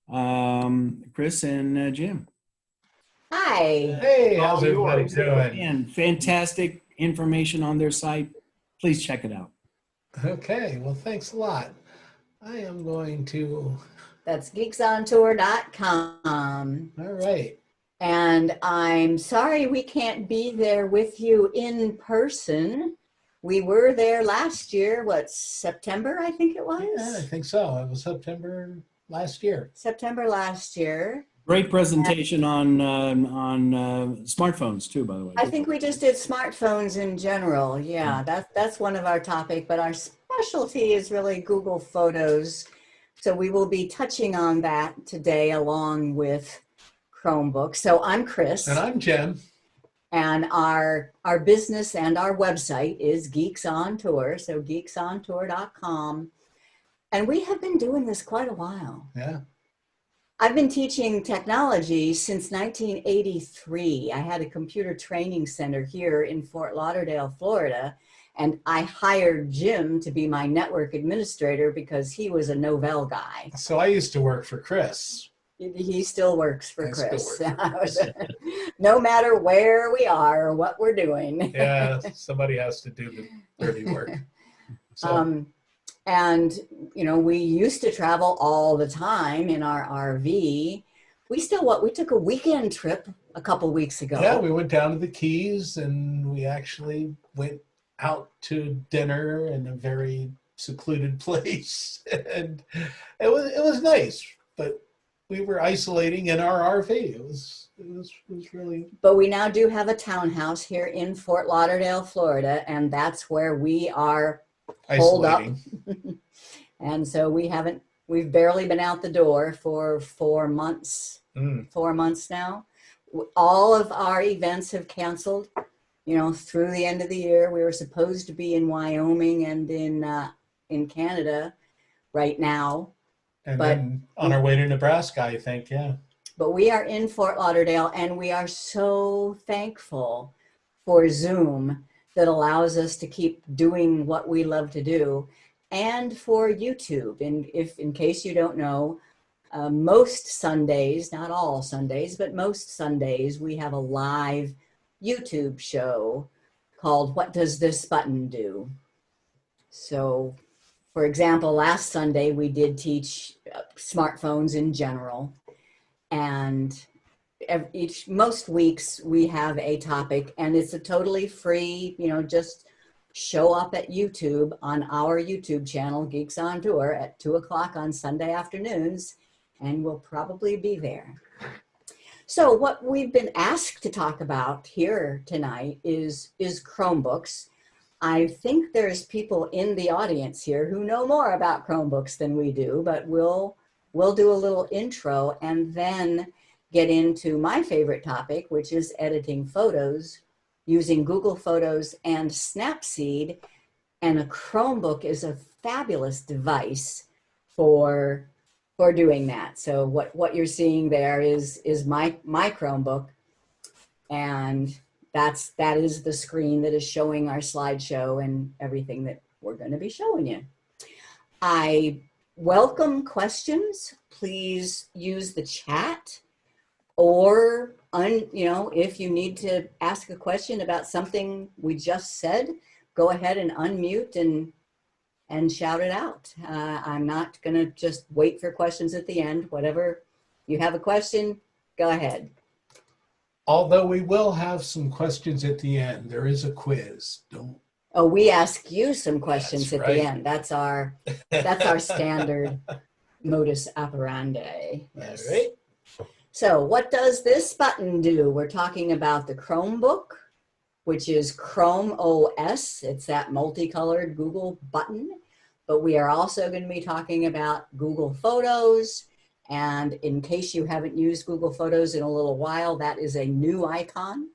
Chris and Jim. Hi. Hey, how's everybody doing? And fantastic information on their site. Please check it out. Okay, well, thanks a lot. I am going to, That's geeksontour.com. all right. And I'm sorry we can't be there with you in person. We were there last year, what, September, I think it was? Yeah, I think so. It was September last year. September last year. Great presentation on smartphones too, by the way. I think we just did smartphones in general. Yeah, that's one of our topic, but our specialty is really Google Photos. So we will be touching on that today along with Chromebooks. So I'm Chris. And I'm Jim. And our business and our website is Geeks on Tour, so geeksontour.com. And we have been doing this quite a while. Yeah. I've been teaching technology since 1983. I had a computer training center here in Fort Lauderdale, Florida, and I hired Jim to be my network administrator because he was a Novell guy. So I used to work for Chris. He still works for Chris. No matter where we are or what we're doing. Yeah, somebody has to do the dirty work. So. And, you know, we used to travel all the time in our RV. We took a weekend trip a couple weeks ago. Yeah, we went down to the Keys and we actually went out to dinner in a very secluded place. And it was nice, but we were isolating in our RV. It was really. But we now do have a townhouse here in Fort Lauderdale, Florida, and that's where we are holed up. And so we've barely been out the door for 4 months. 4 months now. All of our events have canceled, you know, through the end of the year. We were supposed to be in Wyoming and in Canada right now. And then on our way to Nebraska, I think, yeah. But we are in Fort Lauderdale, and we are so thankful for Zoom that allows us to keep doing what we love to do, and for YouTube. And in case you don't know, most Sundays, not all Sundays, but most Sundays, we have a live YouTube show called What Does This Button Do? So, for example, last Sunday, we did teach smartphones in general, and most weeks we have a topic, and it's a totally free, you know, just show up at YouTube on our YouTube channel, Geeks on Tour, at 2 o'clock on Sunday afternoons, and we'll probably be there. So what we've been asked to talk about here tonight is Chromebooks. I think there's people in the audience here who know more about Chromebooks than we do, but we'll do a little intro and then get into my favorite topic, which is editing photos using Google Photos and Snapseed. And a Chromebook is a fabulous device for doing that. So what you're seeing there is my Chromebook, and that is the screen that is showing our slideshow and everything that we're going to be showing you. I welcome questions. Please use the chat, or if you need to ask a question about something we just said, go ahead and unmute and shout it out. I'm not going to just wait for questions at the end. Whatever you have a question, go ahead. Although we will have some questions at the end. There is a quiz. Oh, we ask you some questions at right. the end. That's our standard modus operandi. Yes. All right. So what does this button do? We're talking about the Chromebook, which is Chrome OS. It's that multicolored Google button. But we are also going to be talking about Google Photos. And in case you haven't used Google Photos in a little while, that is a new icon.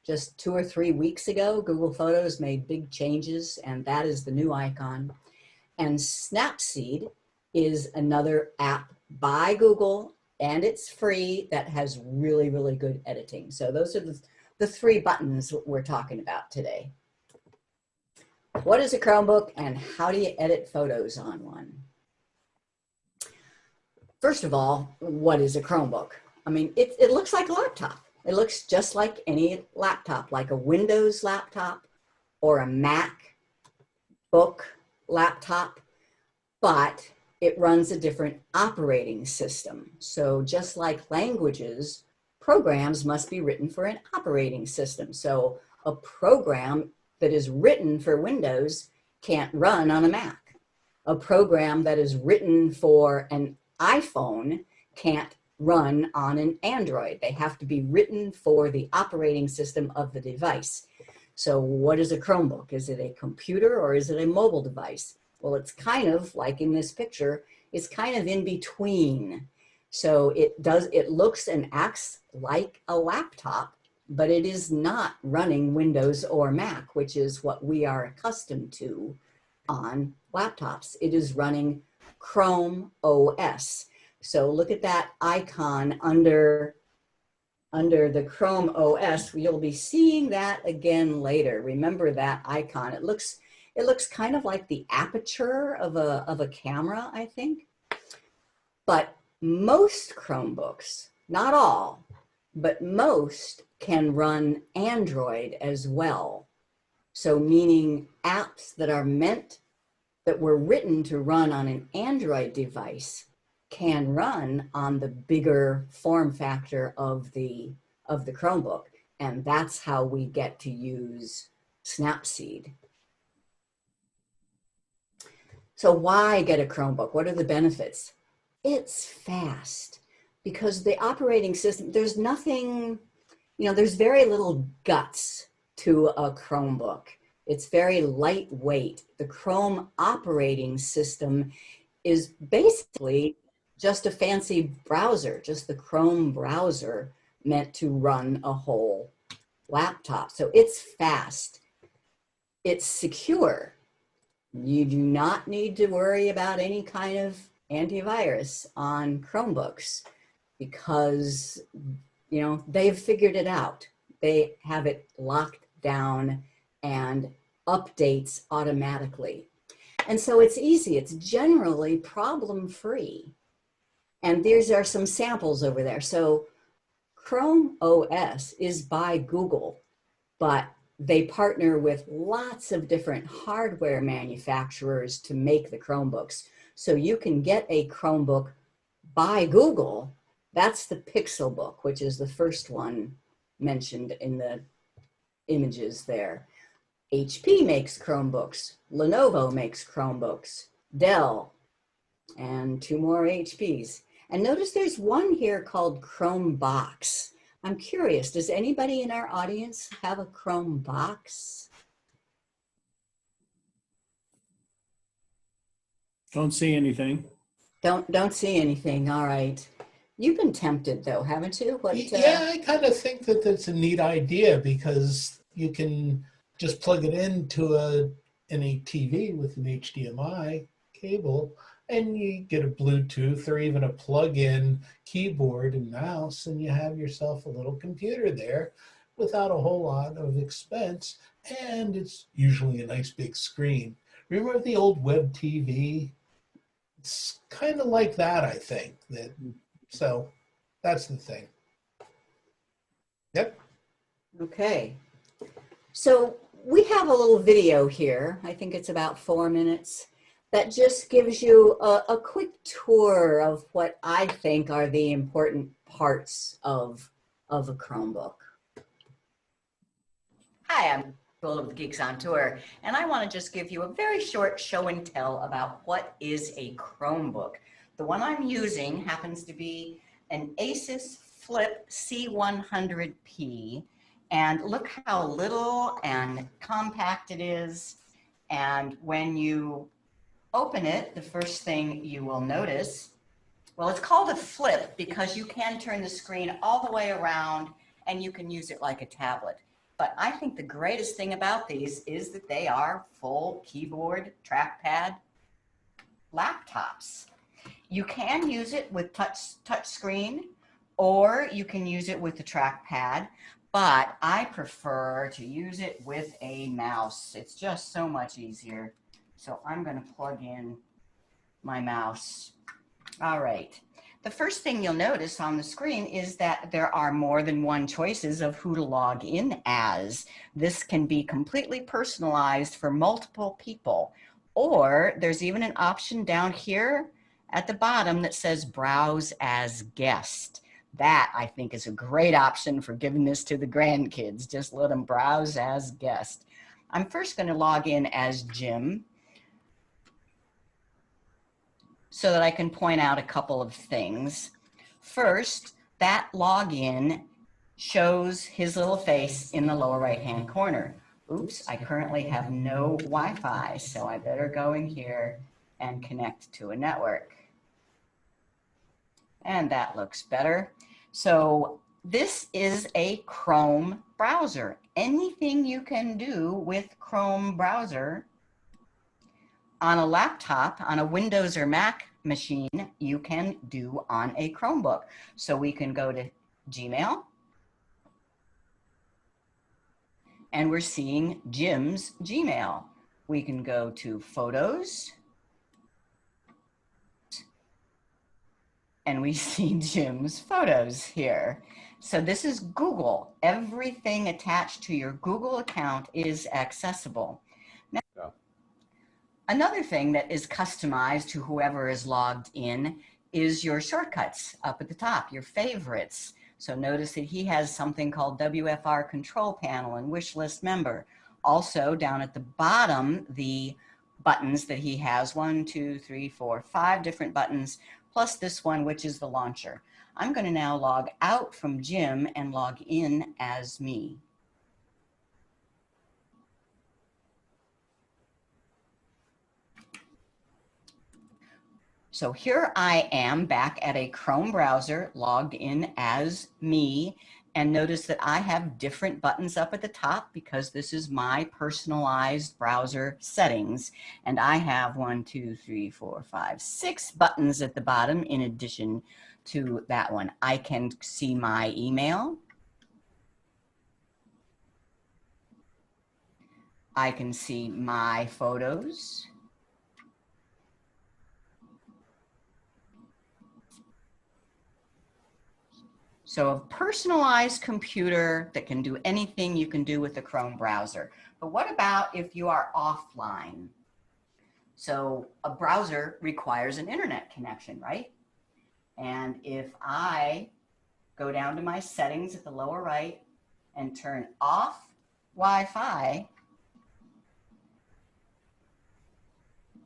Just 2 or 3 weeks ago, Google Photos made big changes, and that is the new icon. And Snapseed is another app by Google, and it's free, that has really, really good editing. So those are the 3 buttons we're talking about today. What is a Chromebook, and how do you edit photos on one? first of all, what is a Chromebook? I mean, it looks like a laptop. It looks just like any laptop, like a Windows laptop or a MacBook laptop, but it runs a different operating system. So just like languages, programs must be written for an operating system. So a program that is written for Windows can't run on a Mac. A program that is written for an iPhone can't run on an Android. They have to be written for the operating system of the device. So what is a Chromebook? Is it a computer or is it a mobile device? Well, it's kind of like in this picture, it's kind of in between. So it looks and acts like a laptop, but it is not running Windows or Mac, which is what we are accustomed to on laptops. It is running Chrome OS. So look at that icon under the Chrome OS. You'll be seeing that again later. Remember that icon. It looks kind of like the aperture of a camera, I think. But most Chromebooks, not all, but most can run Android as well. So meaning apps that were written to run on an Android device can run on the bigger form factor of the Chromebook. And that's how we get to use Snapseed. So why get a Chromebook? What are the benefits? It's fast because the operating system, there's nothing, there's very little guts to a Chromebook. It's very lightweight. The Chrome operating system is basically just a fancy browser, just the Chrome browser meant to run a whole laptop. So it's fast. It's secure. You do not need to worry about any kind of antivirus on Chromebooks because, they've figured it out. They have it locked down and updates automatically. And so it's easy. It's generally problem-free. And these are some samples over there. So Chrome OS is by Google, but they partner with lots of different hardware manufacturers to make the Chromebooks. So you can get a Chromebook by Google. That's the Pixelbook, which is the first one mentioned in the images there. HP makes Chromebooks. Lenovo makes Chromebooks. Dell, and 2 more HPs. And notice there's one here called Chromebox. I'm curious, does anybody in our audience have a Chromebox? Don't see anything. Don't see anything. All right. You've been tempted though, haven't you? Yeah, I kind of think that that's a neat idea because you can just plug it into any TV with an HDMI cable and you get a Bluetooth or even a plug-in keyboard and mouse and you have yourself a little computer there without a whole lot of expense, and it's usually a nice big screen. Remember the old web TV? It's kind of like that, I think. So that's the thing. Yep. Okay. So we have a little video here. I think it's about 4 minutes. That just gives you a quick tour of what I think are the important parts of a Chromebook. Hi, I'm Guld of Geeks on Tour, and I want to just give you a very short show and tell about what is a Chromebook. The one I'm using happens to be an Asus Flip C100P, and look how little and compact it is. And when you open it, the first thing you will notice, well, it's called a flip because you can turn the screen all the way around and you can use it like a tablet. But I think the greatest thing about these is that they are full keyboard, trackpad laptops. You can use it with touch screen, or you can use it with the trackpad, but I prefer to use it with a mouse. It's just so much easier. So I'm going to plug in my mouse. All right. the first thing you'll notice on the screen is that there are more than one choices of who to log in as. This can be completely personalized for multiple people. Or there's even an option down here at the bottom that says browse as guest. That I think is a great option for giving this to the grandkids. Just let them browse as guest. I'm first going to log in as Jim so that I can point out a couple of things. First, that login shows his little face in the lower right-hand corner. Oops, I currently have no Wi-Fi, so I better go in here and connect to a network. And that looks better. So this is a Chrome browser. Anything you can do with Chrome browser on a laptop, on a Windows or Mac machine, you can do on a Chromebook. So we can go to Gmail, and we're seeing Jim's Gmail. We can go to Photos, and we see Jim's photos here. So this is Google. Everything attached to your Google account is accessible. Now, another thing that is customized to whoever is logged in is your shortcuts up at the top, your favorites. So notice that he has something called WFR Control Panel and Wish List Member. Also down at the bottom, the buttons that he has, 1, 2, 3, 4, 5 different buttons, plus this one, which is the launcher. I'm going to now log out from Jim and log in as me. So here I am back at a Chrome browser, logged in as me, and notice that I have different buttons up at the top because this is my personalized browser settings. And I have 1, 2, 3, 4, 5, 6 buttons at the bottom in addition to that one. I can see my email. I can see my photos. So a personalized computer that can do anything you can do with the Chrome browser. But what about if you are offline? So a browser requires an internet connection, right? And if I go down to my settings at the lower right and turn off Wi-Fi,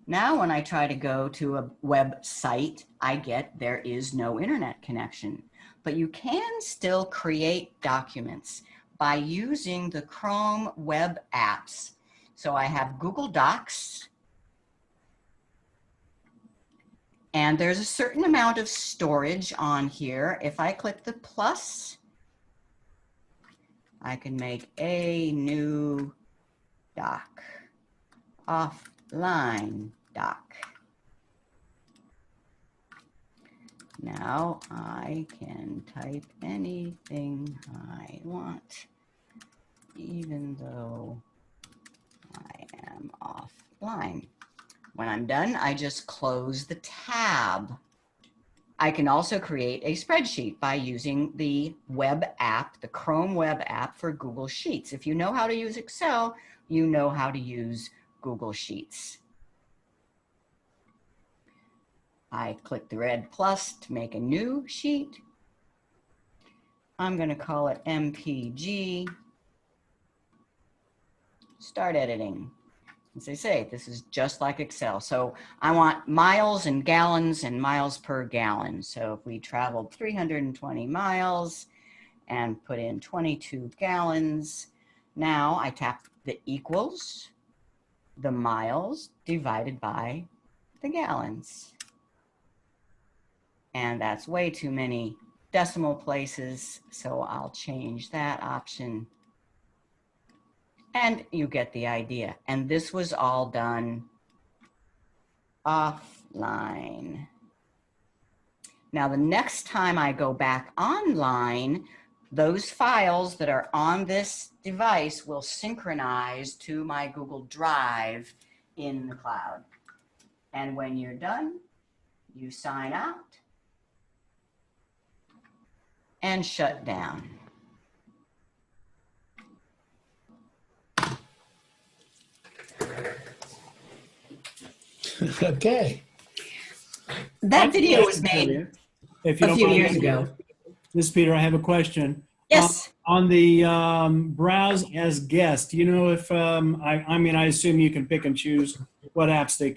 now when I try to go to a website, I get there is no internet connection. But you can still create documents by using the Chrome web apps. So I have Google Docs, and there's a certain amount of storage on here. If I click the plus, I can make a new doc, offline doc. Now I can type anything I want, even though I am offline. When I'm done, I just close the tab. I can also create a spreadsheet by using the web app, the Chrome web app for Google Sheets. If you know how to use Excel, you know how to use Google Sheets. I click the red plus to make a new sheet. I'm going to call it MPG. Start editing. As I say, this is just like Excel. So I want miles and gallons and miles per gallon. So if we traveled 320 miles and put in 22 gallons, now I tap the equals, the miles divided by the gallons. And that's way too many decimal places, so I'll change that option. And you get the idea. And this was all done offline. Now, the next time I go back online, those files that are on this device will synchronize to my Google Drive in the cloud. And when you're done, you sign out. and shut down. Okay. That video was made If you a don't few mind years me, ago. This is Peter. I have a question. Yes. On the browse as guest, you know, if I mean, I assume you can pick and choose what apps they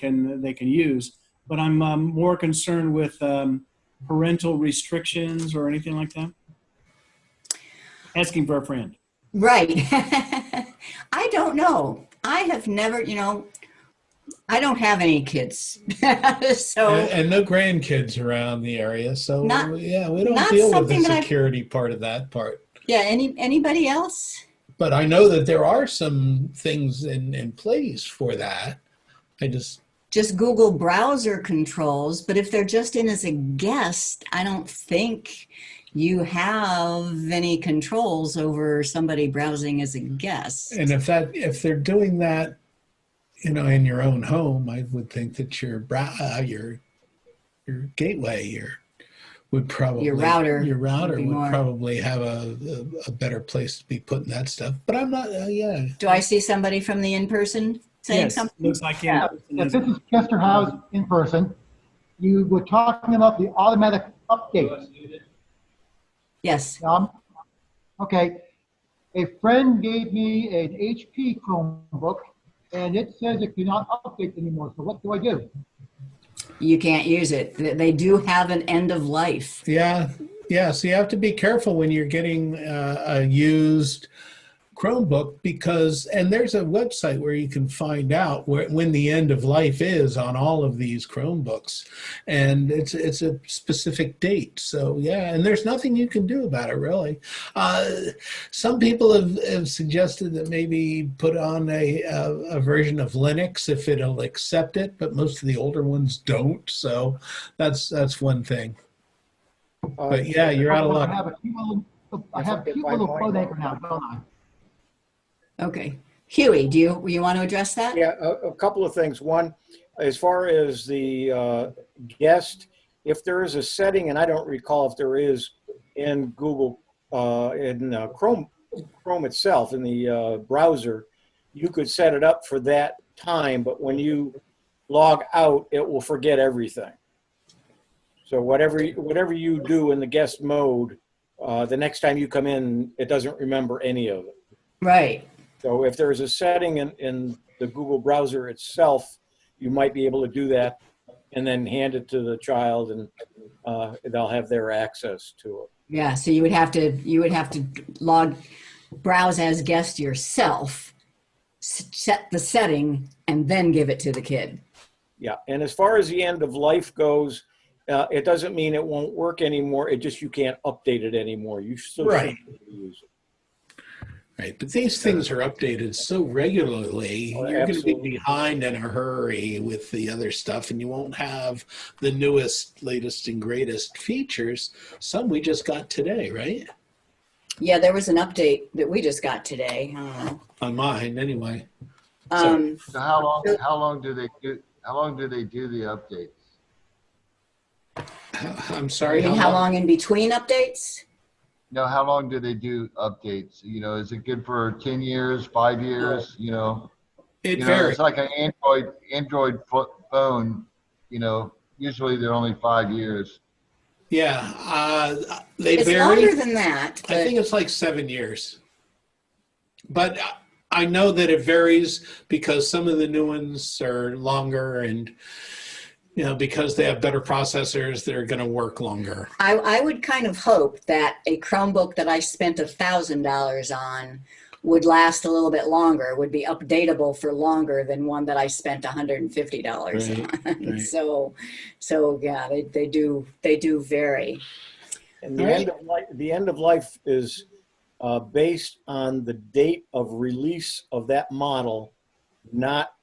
can use, but I'm more concerned with parental restrictions or anything like that. Asking for a friend. Right. I don't know. I have never, you know, I don't have any kids. So And no grandkids around the area. So Not- yeah, we don't not deal with the something that I've- security part of that part. yeah, anybody else? But I know that there are some things in place for that. I Just Google browser controls, but if they're just in as a guest, I don't think you have any controls over somebody browsing as a guest. and if they're doing that, you know, in your own home, I would think that your gateway would probably Your router would would be more- probably have a better place to be putting that stuff. But I'm not. Yeah. Do I see somebody from the in-person saying Yes, something? looks like Yeah. If this is Chester House in person, you were talking about the automatic updates. Yes. Okay. A friend gave me an HP Chromebook, and it says it cannot update anymore. So what do I do? You can't use it. They do have an end of life. Yeah. So you have to be careful when you're getting a used Chromebook and there's a website where you can find out when the end of life is on all of these Chromebooks, and it's a specific date. So yeah, and there's nothing you can do about it really. Some people have suggested that maybe put on a version of Linux if it'll accept it, but most of the older ones don't. So that's one thing. But yeah, you're out of luck. I have a cute little phone anchor now, don't I? Okay. Huey, do you want to address that? Yeah, a couple of things. One, as far as the guest, if there is a setting, and I don't recall if there is in Google, in Chrome itself, in the browser, you could set it up for that time, but when you log out, it will forget everything. So whatever you do in the guest mode, the next time you come in, it doesn't remember any of it. Right. So if there's a setting in the Google browser itself, you might be able to do that and then hand it to the child, and they'll have their access to it. Yeah. So you would have to browse as guest yourself, set the setting, and then give it to the kid. Yeah, and as far as the end of life goes, it doesn't mean it won't work anymore. It just you can't update it anymore. You still Right. should use it. Right, but these things are updated so regularly, Oh, you're going to be absolutely. behind in a hurry with the other stuff, and you won't have the newest, latest, and greatest features. Some we just got today, right? Yeah, there was an update that we just got today. I don't know. On mine, anyway. Um, So how long do they do the updates? I'm I sorry. mean, how long in between updates? No, how long do they do updates? You know, is it good for 10 years, 5 years? You know, It it's varies. like an Android phone. You know, usually they're only 5 years. Yeah, they It's vary. longer than that. I But think it's like 7 years. But I know that it varies because some of the new ones are longer, and you know, because they have better processors, they're going to work longer. I would kind of hope that a Chromebook that I spent $1,000 on would last a little bit longer, would be updatable for longer than one that I spent $150 on. Right. So yeah, they do vary. And the Right. end of life is based on the date of release of that model, not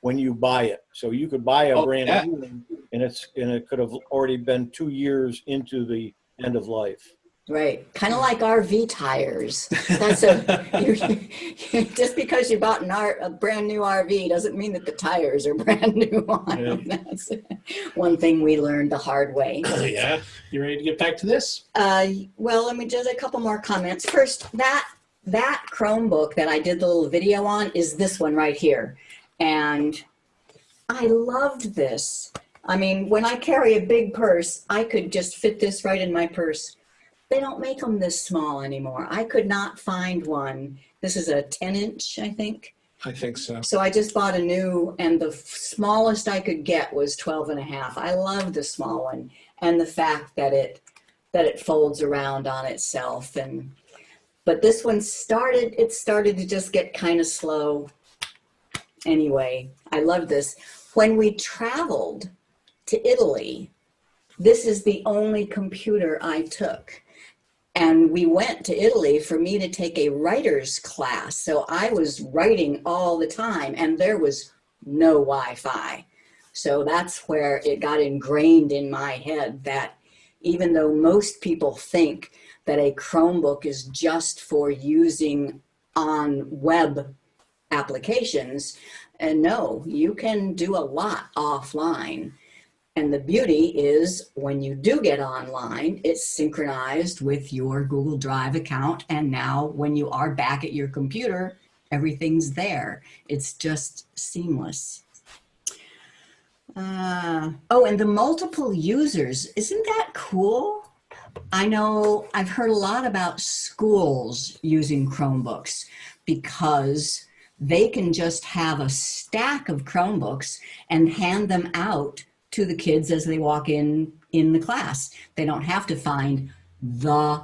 when you buy it. So you could buy a brand new one, and it could have already been 2 years into the end of life. Right. Kind of like RV tires. That's just because you bought a brand new RV doesn't mean that the tires are brand new on them. That's one thing we learned the hard way. Yeah. You ready to get back to this? Well, let me just a couple more comments. First, that Chromebook that I did the little video on is this one right here. And I loved this. I mean, when I carry a big purse, I could just fit this right in my purse. They don't make them this small anymore. I could not find one. This is a 10-inch, I think. I think so. So I just bought a new, and the smallest I could get was 12 and a half. I love the small one, and the fact that it folds around on itself. But this one started to just get kind of slow. Anyway, I love this. When we traveled to Italy, this is the only computer I took. And we went to Italy for me to take a writer's class. So I was writing all the time, and there was no Wi-Fi. So that's where it got ingrained in my head that even though most people think that a Chromebook is just for using on web applications, and no, you can do a lot offline. And the beauty is when you do get online, it's synchronized with your Google Drive account. And now when you are back at your computer, everything's there. It's just seamless. Oh, and the multiple users, isn't that cool? I know I've heard a lot about schools using Chromebooks because they can just have a stack of Chromebooks and hand them out to the kids as they walk in the class. They don't have to find the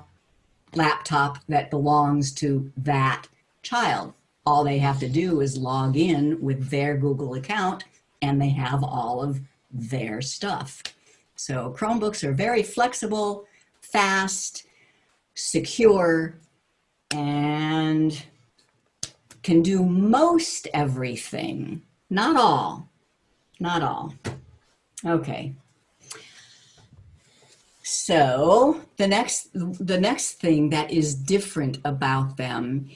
laptop that belongs to that child. All they have to do is log in with their Google account and they have all of their stuff. So Chromebooks are very flexible, fast, secure, and can do most everything. Not all. Not all. Okay. So the next thing that is different about them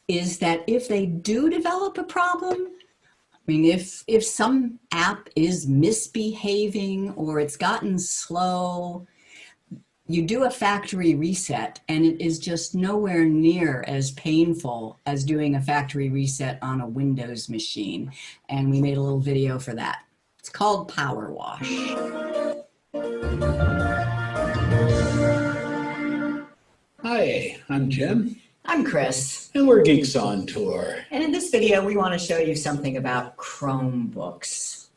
is that if they do develop a problem, I mean, if some app is misbehaving or it's gotten slow, you do a factory reset and it is just nowhere near as painful as doing a factory reset on a Windows machine. And we made a little video for that. It's called Power Wash. Hi, I'm Jim. I'm Chris. And we're Geeks on Tour. And in this video, we want to show you something about Chromebooks.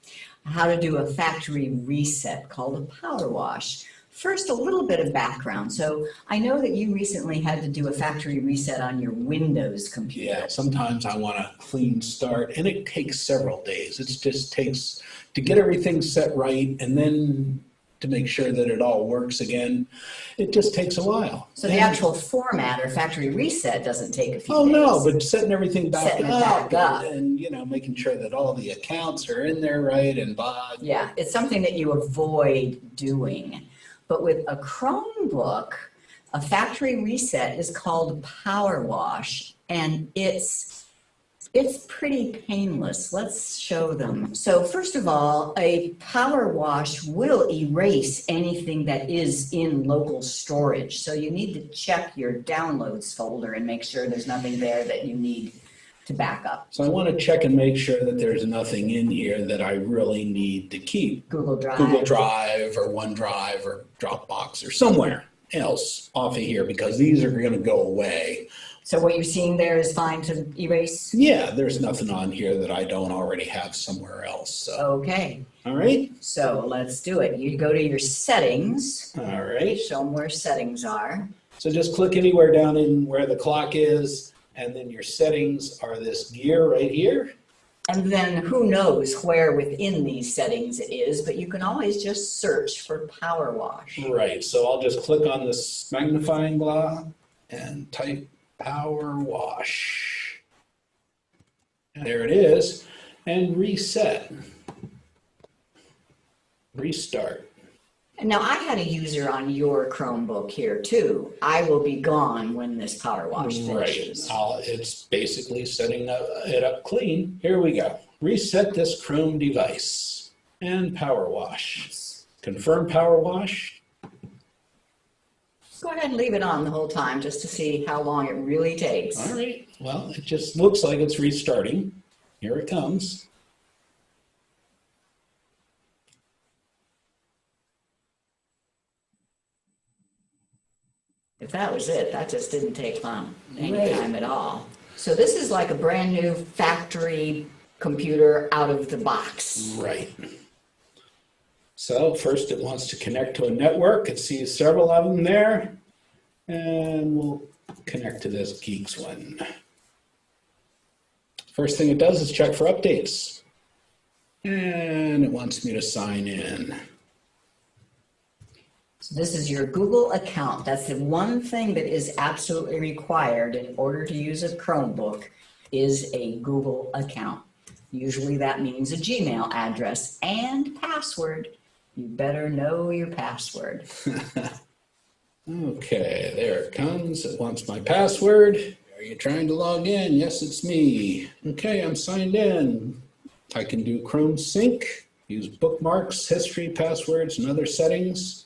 How to do a factory reset called a Power Wash. First, a little bit of background. So I know that you recently had to do a factory reset on your Windows computer. Yeah, sometimes I want a clean start, and it takes several days. It just takes to get everything set right, and then to make sure that it all works again. It just takes a while. So the actual format or factory reset doesn't take a few days. Oh, no, but setting everything back up. And, you know, making sure that all the accounts are in there right and blah. Yeah, it's something that you avoid doing. But with a Chromebook, a factory reset is called Power Wash, and it's pretty painless. Let's show them. So first of all, a Power Wash will erase anything that is in local storage. So you need to check your downloads folder and make sure there's nothing there that you need to back up. So I want to check and make sure that there's nothing in here that I really need to keep. Google Drive or OneDrive or Dropbox or somewhere else off of here, because these are going to go away. So what you're seeing there is fine to erase? Yeah, there's nothing on here that I don't already have somewhere else. So. Okay. All right. So let's do it. You go to your settings. All right. Show them where settings are. So just click anywhere down in where the clock is, and then your settings are this gear right here. And then who knows where within these settings it is, but you can always just search for Power Wash. Right. So I'll just click on this magnifying glass and type Power Wash. There it is. And reset. Restart. And now I had a user on your Chromebook here too. I will be gone when this power wash Right. finishes. It's basically setting it up clean. Here we go. Reset this Chrome device and power wash. Confirm power wash. Go ahead and leave it on the whole time just to see how long it really takes. All right. Well, it just looks like it's restarting. Here it comes. If that was it, that just didn't take any Right. time at all. So this is like a brand new factory computer out of the box. Right. So first it wants to connect to a network. It sees several of them there. And we'll connect to this Geeks one. First thing it does is check for updates. And it wants me to sign in. So this is your Google account. That's the one thing that is absolutely required in order to use a Chromebook is a Google account. Usually that means a Gmail address and password. You better know your password. Okay, there it comes. It wants my password. Are you trying to log in? Yes, it's me. Okay, I'm signed in. I can do Chrome Sync, use bookmarks, history, passwords, and other settings.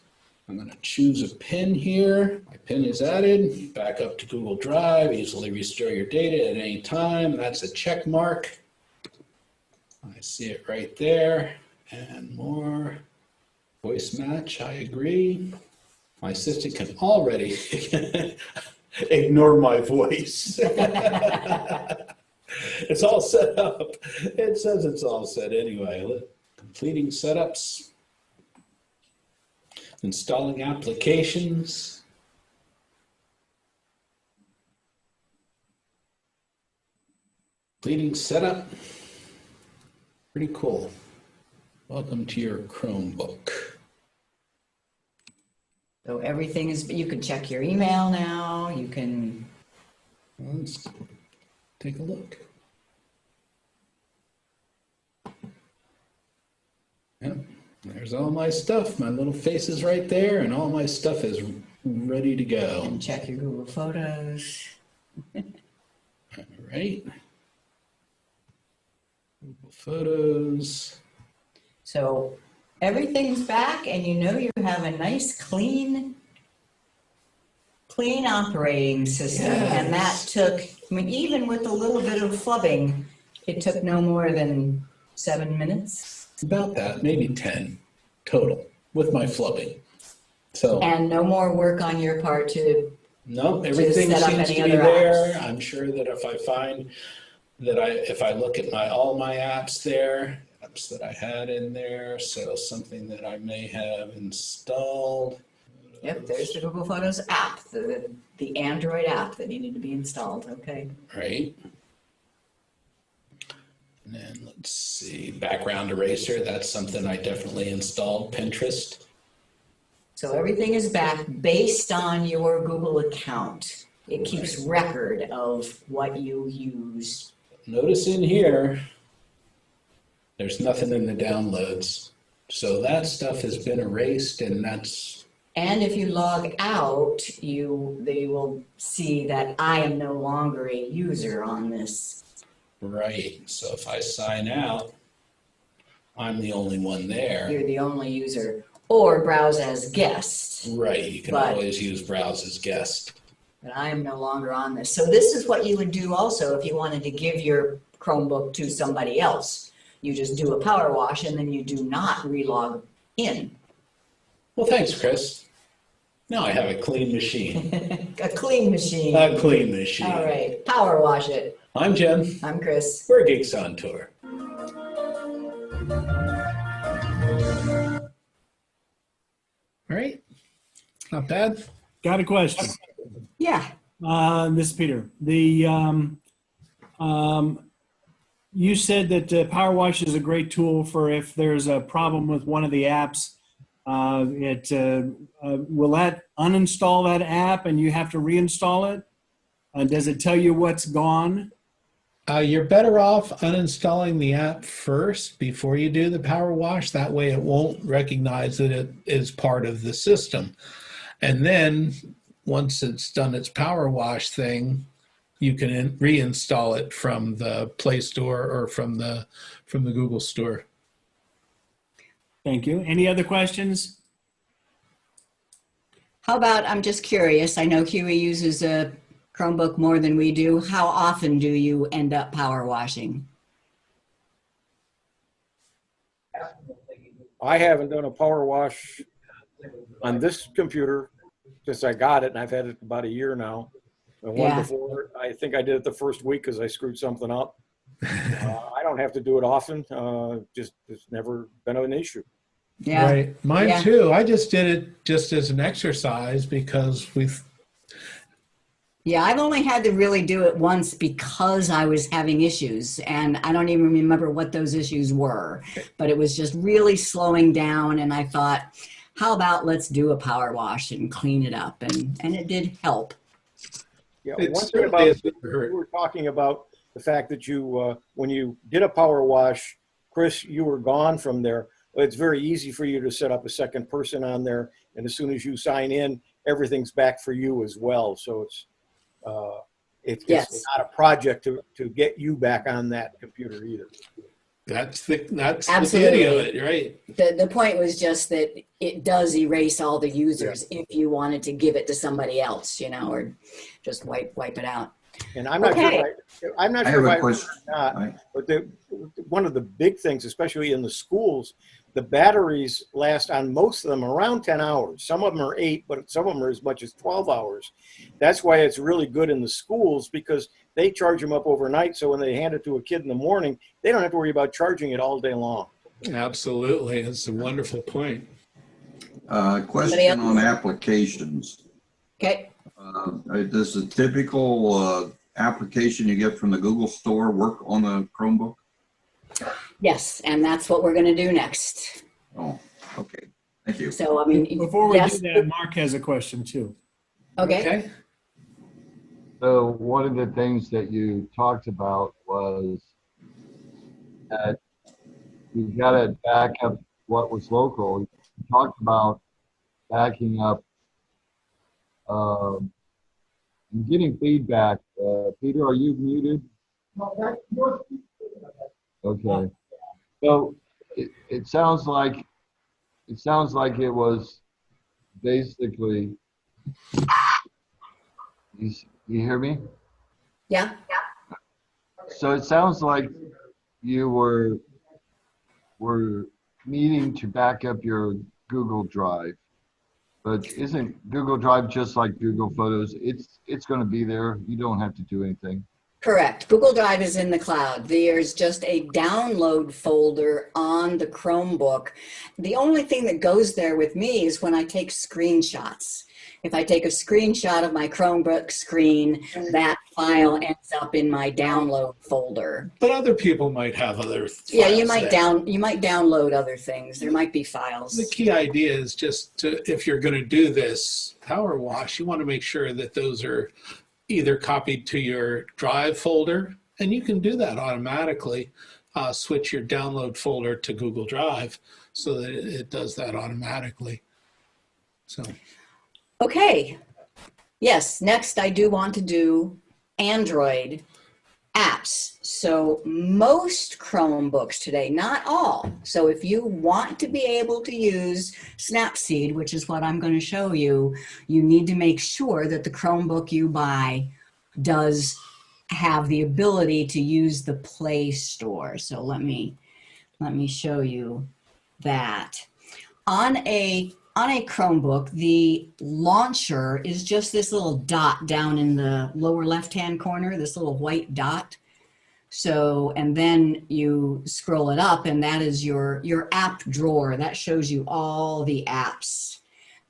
I'm going to choose a pin here. My pin is added. Back up to Google Drive. Easily restore your data at any time. That's a check mark. I see it right there. And more. Voice match, I agree. My assistant can already ignore my voice. It's all set up. It says it's all set anyway. Completing setups. Installing applications. Completing setup. Pretty cool. Welcome to your Chromebook. So everything is, you can check your email now. You can, Let's take a look. Yep, there's all my stuff. My little face is right there, and all my stuff is ready to go. and check your Google Photos. All right. Google Photos. So everything's back and you know you have a nice clean operating system. Yes. And that took, I mean, even with a little bit of flubbing, it took no more than 7 minutes. About that, maybe 10 total with my flubbing. So And no more work on your part to, no, everything set up seems any to be other there. apps. I'm sure that if I find that if I look at all my apps there, apps that I had in there, so something that I may have installed. yep, there's the Google Photos app, the Android app that needed to be installed, okay. Right. And then let's see, background eraser, that's something I definitely installed. Pinterest. So everything is back based on your Google account. It keeps record of what you use. Notice in here, there's nothing in the downloads. So that stuff has been erased, and that's, And if you log out, they will see that I am no longer a user on this. right. So if I sign out, I'm the only one there. You're the only user. Or browse as guest, Right, you can But- always use browse as guest. but I am no longer on this. So this is what you would do also if you wanted to give your Chromebook to somebody else. You just do a power wash and then you do not relog in. Well, thanks, Chris. Now I have a clean machine. A clean machine. A clean machine. All right, power wash it. I'm Jim. I'm Chris. We're Geeks on Tour. All right. Not bad. Got a question. Yeah. This is Peter. You said that Power Wash is a great tool for if there's a problem with one of the apps. Will that uninstall that app and you have to reinstall it? Does it tell you what's gone? You're better off uninstalling the app first before you do the power wash. That way it won't recognize that it is part of the system. And then once it's done its power wash thing, you can reinstall it from the Play Store or from the Google Store. Thank you. Any other questions? How about, I'm just curious, I know Huey uses a Chromebook more than we do. How often do you end up power washing? I haven't done a power wash on this computer since I got it, and I've had it about a year now. The one Yeah. before, I think I did it the first week because I screwed something up. I don't have to do it often. Just it's never been an issue. Yeah. Right. Mine Yeah. too. I just did it just as an exercise because Yeah, I've only had to really do it once because I was having issues, and I don't even remember what those issues were, but it was just really slowing down, and I thought, how about let's do a power wash and clean it up, and it did help. Yeah, It one thing certainly about has you never hurt. were talking about the fact that you, when you did a power wash, Chris, you were gone from there. It's very easy for you to set up a second person on there, and as soon as you sign in, everything's back for you as well. So it's Yes. not a project to get you back on that computer either. that's the beauty of Absolutely. it, right? The point was just that it does erase all the users if you wanted to give it to somebody else, or just wipe it out. And I'm not Okay. sure. I'm not I sure have if a I question. or not. Right. But one of the big things, especially in the schools, the batteries last on most of them around 10 hours. Some of them are 8, but some of them are as much as 12 hours. That's why it's really good in the schools, because they charge them up overnight. So when they hand it to a kid in the morning, they don't have to worry about charging it all day long. Absolutely. That's a wonderful point. Question on applications. Okay. Does the typical application you get from the Google Store work on the Chromebook? Yes, and that's what we're going to do next. Oh, okay. Thank you. So, I mean, Before we yes. do that, Mark has a question too. Okay. So one of the things that you talked about was that you got to back up what was local. You talked about backing up. I'm getting feedback. Peter, are you muted? Okay. So it sounds like it was basically. You hear me? Yeah. So it sounds like you were needing to back up your Google Drive, but isn't Google Drive just like Google Photos? It's going to be there. You don't have to do anything. Correct. Google Drive is in the cloud. There's just a download folder on the Chromebook. The only thing that goes there with me is when I take screenshots. If I take a screenshot of my Chromebook screen, that file ends up in my download folder. But other people might have other Yeah, you files might there. you might download other things. There might be files. The key idea is just if you're going to do this power wash, you want to make sure that those are either copied to your drive folder, and you can do that automatically. Switch your download folder to Google Drive so that it does that automatically. So, Okay. Yes, next I do want to do Android apps. So most Chromebooks today, not all. So if you want to be able to use Snapseed, which is what I'm going to show you, you need to make sure that the Chromebook you buy does have the ability to use the Play Store. So let me show you that. On a Chromebook, the launcher is just this little dot down in the lower left-hand corner, this little white dot. So, and then you scroll it up, and that is your app drawer. That shows you all the apps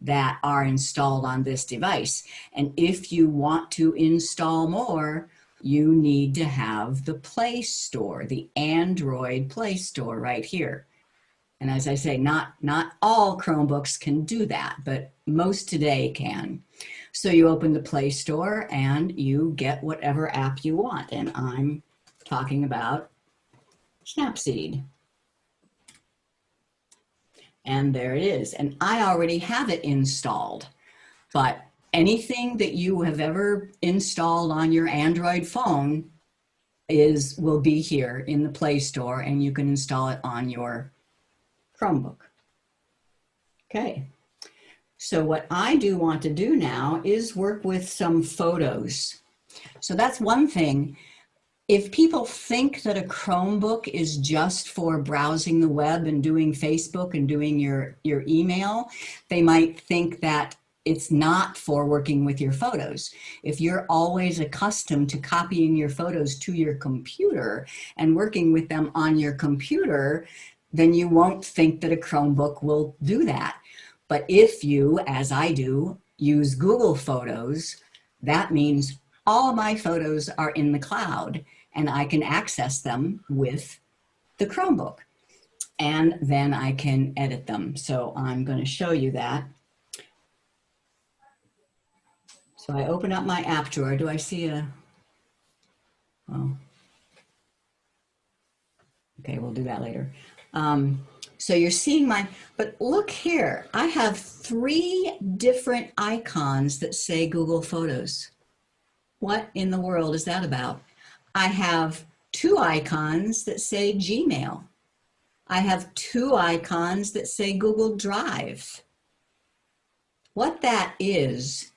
that are installed on this device. And if you want to install more, you need to have the Play Store, the Android Play Store right here. And as I say, not all Chromebooks can do that, but most today can. So you open the Play Store and you get whatever app you want. And I'm talking about Snapseed. And there it is. And I already have it installed. But anything that you have ever installed on your Android phone will be here in the Play Store, and you can install it on your Chromebook. Okay. So what I do want to do now is work with some photos. So that's one thing. If people think that a Chromebook is just for browsing the web and doing Facebook and doing your email, they might think that it's not for working with your photos. If you're always accustomed to copying your photos to your computer and working with them on your computer, then you won't think that a Chromebook will do that. But if you, as I do, use Google Photos, that means all of my photos are in the cloud, and I can access them with the Chromebook. And then I can edit them. So I'm going to show you that. So I open up my app drawer. Do I see a, oh. Okay, we'll do that later. So you're seeing my, but look here, I have 3 different icons that say Google Photos. What in the world is that about? I have 2 icons that say Gmail. I have 2 icons that say Google Drive. What that is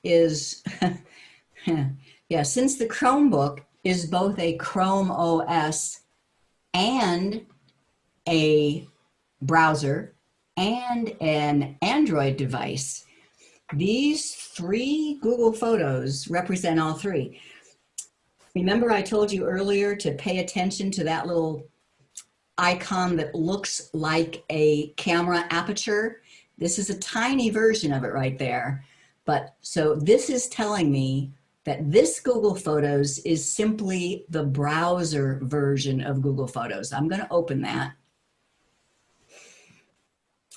yeah, since the Chromebook is both a Chrome OS and a browser and an Android device, these 3 Google Photos represent all 3. Remember I told you earlier to pay attention to that little icon that looks like a camera aperture? This is a tiny version of it right there. But so this is telling me that this Google Photos is simply the browser version of Google Photos. I'm going to open that.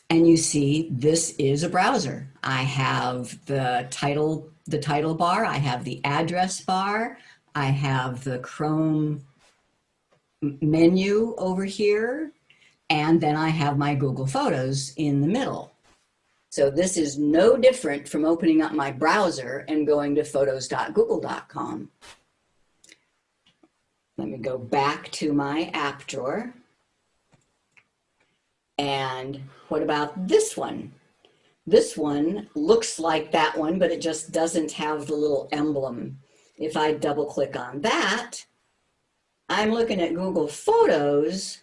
And you see, this is a browser. I have the title bar, I have the address bar, I have the Chrome menu over here, and then I have my Google Photos in the middle. So this is no different from opening up my browser and going to photos.google.com. Let me go back to my app drawer. And what about this one? This one looks like that one, but it just doesn't have the little emblem. If I double click on that, I'm looking at Google Photos,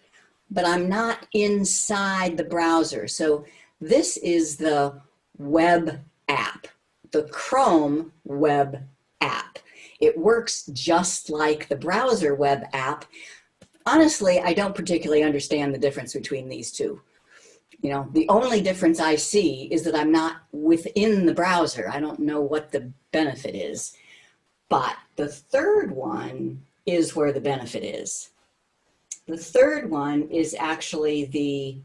but I'm not inside the browser. So this is the web app, the Chrome web app. It works just like the browser web app. Honestly, I don't particularly understand the difference between these two. You know, the only difference I see is that I'm not within the browser. I don't know what the benefit is. But the third one is where the benefit is. The third one is actually the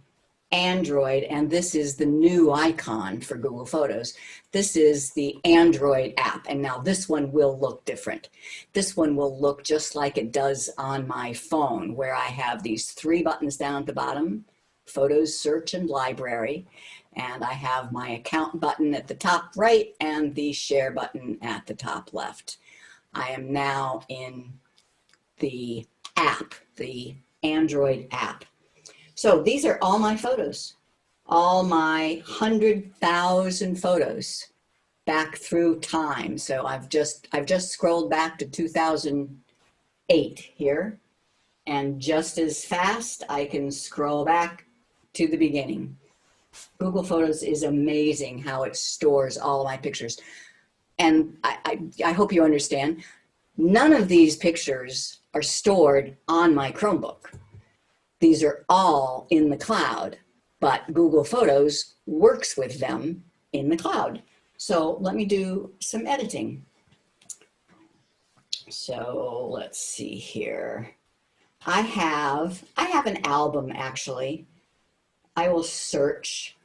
Android, and this is the new icon for Google Photos. This is the Android app, and now this one will look different. This one will look just like it does on my phone, where I have these 3 buttons down at the bottom, Photos, Search, and Library, and I have my account button at the top right and the share button at the top left. I am now in the app, the Android app. So these are all my photos, all my 100,000 photos back through time. So I've just scrolled back to 2008 here, and just as fast I can scroll back to the beginning. Google Photos is amazing how it stores all of my pictures. And I hope you understand, none of these pictures are stored on my Chromebook. These are all in the cloud, but Google Photos works with them in the cloud. So let me do some editing. So let's see here. I have an album actually. I will search,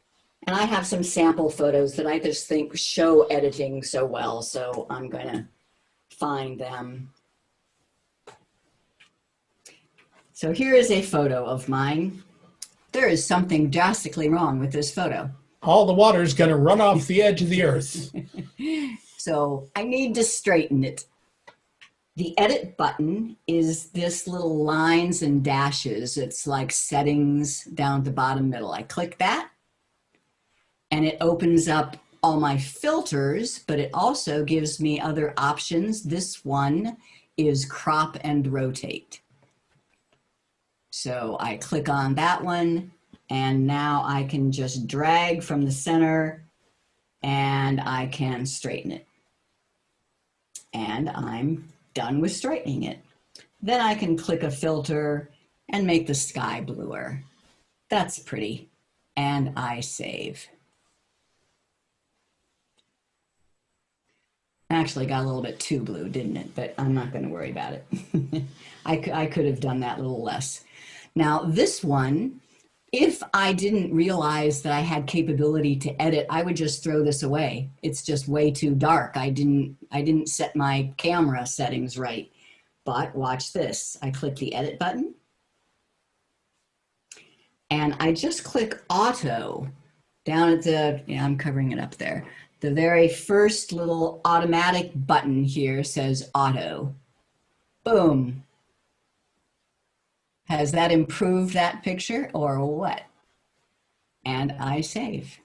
and I have some sample photos that I just think show editing so well. So I'm going to find them. So here is a photo of mine. There is something drastically wrong with this photo. All the water's going to run off the edge of the earth. So I need to straighten it. The edit button is this little lines and dashes. It's like settings down at the bottom middle. I click that and it opens up all my filters, but it also gives me other options. This one is crop and rotate. So I click on that one and now I can just drag from the center and I can straighten it. And I'm done with straightening it. Then I can click a filter and make the sky bluer. That's pretty. And I save. Actually got a little bit too blue, didn't it? But I'm not going to worry about it. I could have done that a little less. Now this one, if I didn't realize that I had capability to edit, I would just throw this away. It's just way too dark. I didn't set my camera settings right. But watch this. I click the edit button and I just click auto down at the, I'm covering it up there. The very first little automatic button here says auto. Boom. Has that improved that picture or what? And I save.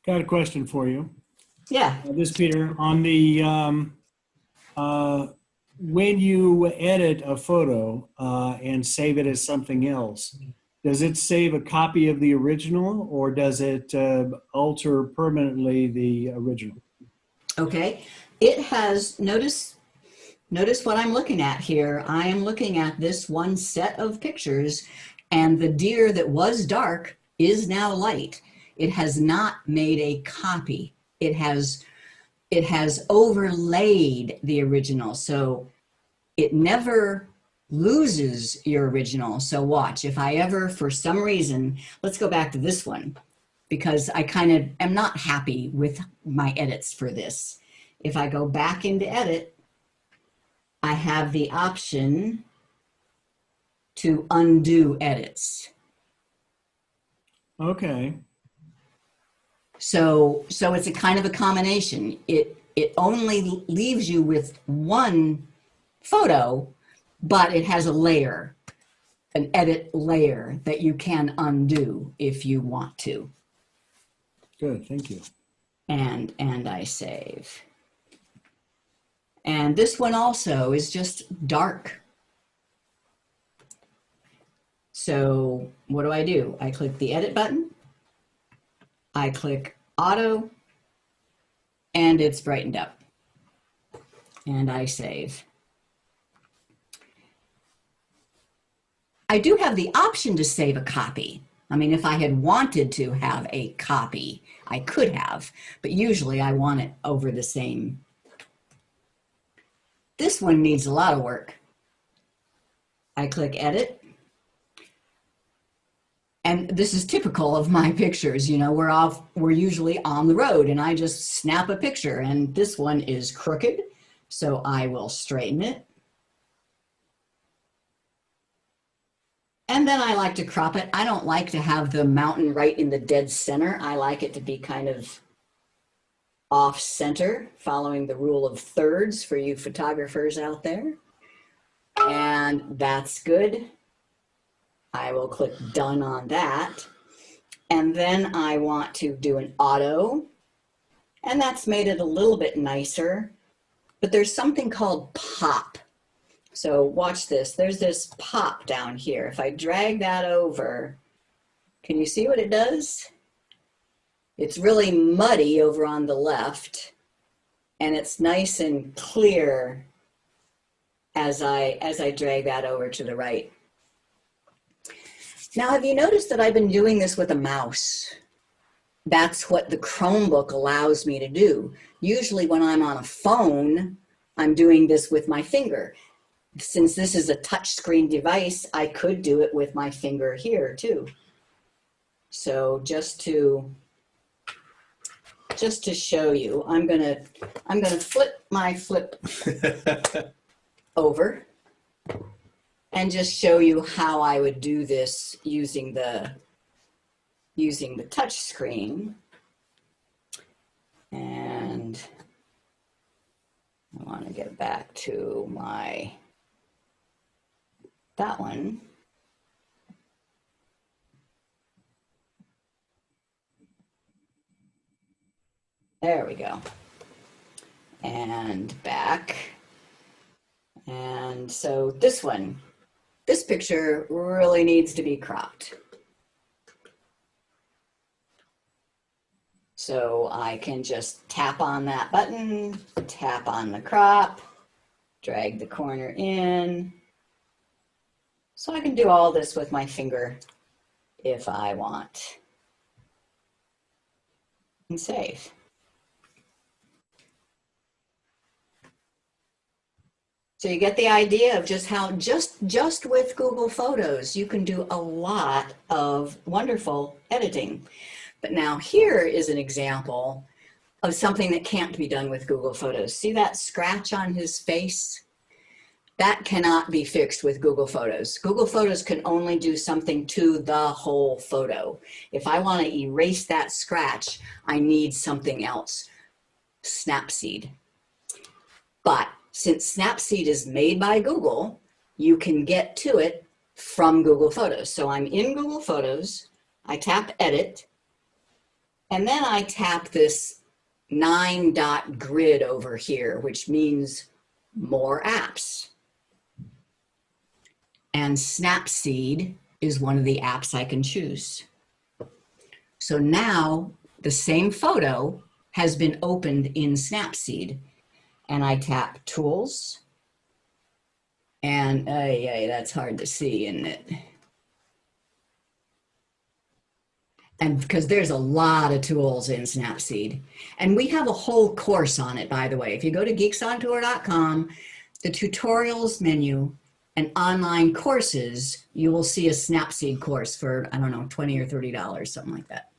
Got a question for you. Yeah. This, Peter, on the when you edit a photo and save it as something else, does it save a copy of the original or does it alter permanently the original? Okay. It has, notice what I'm looking at here. I am looking at this one set of pictures and the deer that was dark is now light. It has not made a copy. It has overlaid the original. So it never loses your original. So watch, if I ever, for some reason, let's go back to this one because I kind of am not happy with my edits for this. If I go back into edit, I have the option to undo edits. Okay. So it's a kind of a combination. It only leaves you with one photo, but it has a layer, an edit layer that you can undo if you want to. Good, thank you. And I save. And this one also is just dark. So what do? I click the edit button. I click auto and it's brightened up. And I save. I do have the option to save a copy. I mean, if I had wanted to have a copy, I could have, but usually I want it over the same. This one needs a lot of work. I click edit. And this is typical of my pictures. You know, we're usually on the road and I just snap a picture and this one is crooked. So I will straighten it. And then I like to crop it. I don't like to have the mountain right in the dead center. I like it to be kind of off center, following the rule of thirds for you photographers out there. And that's good. I will click done on that. And then I want to do an auto. And that's made it a little bit nicer. But there's something called pop. So watch this. There's this pop down here. If I drag that over, can you see what it does? It's really muddy over on the left. And it's nice and clear as I drag that over to the right. Now, have you noticed that I've been doing this with a mouse? That's what the Chromebook allows me to do. Usually when I'm on a phone, I'm doing this with my finger. Since this is a touchscreen device, I could do it with my finger here too. So just to show you, I'm gonna flip my flip over. and just show you how I would do this using the touch screen. And I want to get back to that one. There we go. And back. And so this picture really needs to be cropped. So I can just tap on that button, tap on the crop, drag the corner in. So I can do all this with my finger if I want. And save. So you get the idea of just how just with Google Photos, you can do a lot of wonderful editing. But now here is an example of something that can't be done with Google Photos. See that scratch on his face? That cannot be fixed with Google Photos. Google Photos can only do something to the whole photo. If I want to erase that scratch, I need something else, Snapseed. But since Snapseed is made by Google, you can get to it from Google Photos. So I'm in Google Photos, I tap Edit, and then I tap this 9-dot grid over here, which means More Apps. And Snapseed is one of the apps I can choose. So now the same photo has been opened in Snapseed. And I tap Tools. And yeah, that's hard to see, isn't it? And because there's a lot of tools in Snapseed. And we have a whole course on it, by the way. If you go to geeksontour.com, the tutorials menu and online courses, you will see a Snapseed course for, I don't know, $20 or $30, something like that.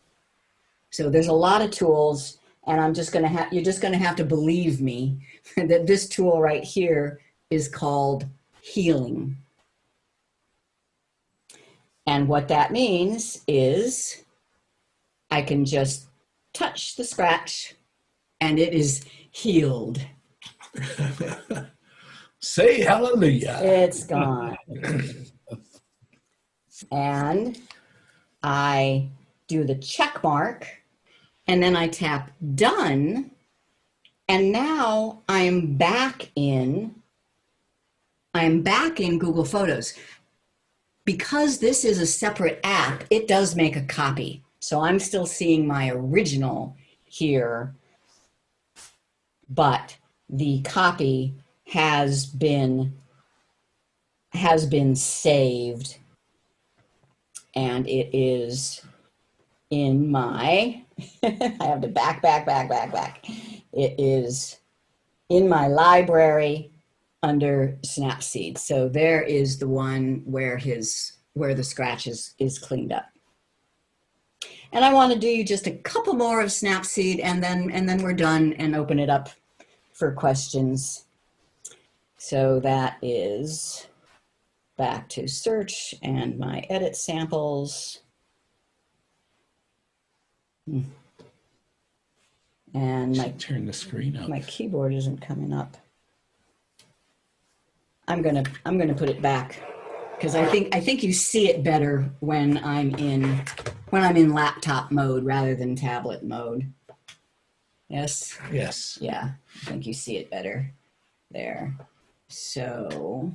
So there's a lot of tools, and you're just gonna have to believe me that this tool right here is called healing. And what that means is I can just touch the scratch and it is healed. Say hallelujah. It's gone. And I do the check mark and then I tap done. And now I'm back in Google Photos. Because this is a separate app, it does make a copy. So I'm still seeing my original here, but the copy has been saved, and it is in my, I have to back. It is in my library under Snapseed. So there is the one where the scratch is cleaned up. And I want to do just a couple more of Snapseed, and then we're done and open it up for questions. So that is back to search and my edit samples. And turn the screen up. my keyboard isn't coming up. I'm gonna put it back because I think you see it better when I'm in laptop mode rather than tablet mode. Yes? Yes. Yeah, I think you see it better there. So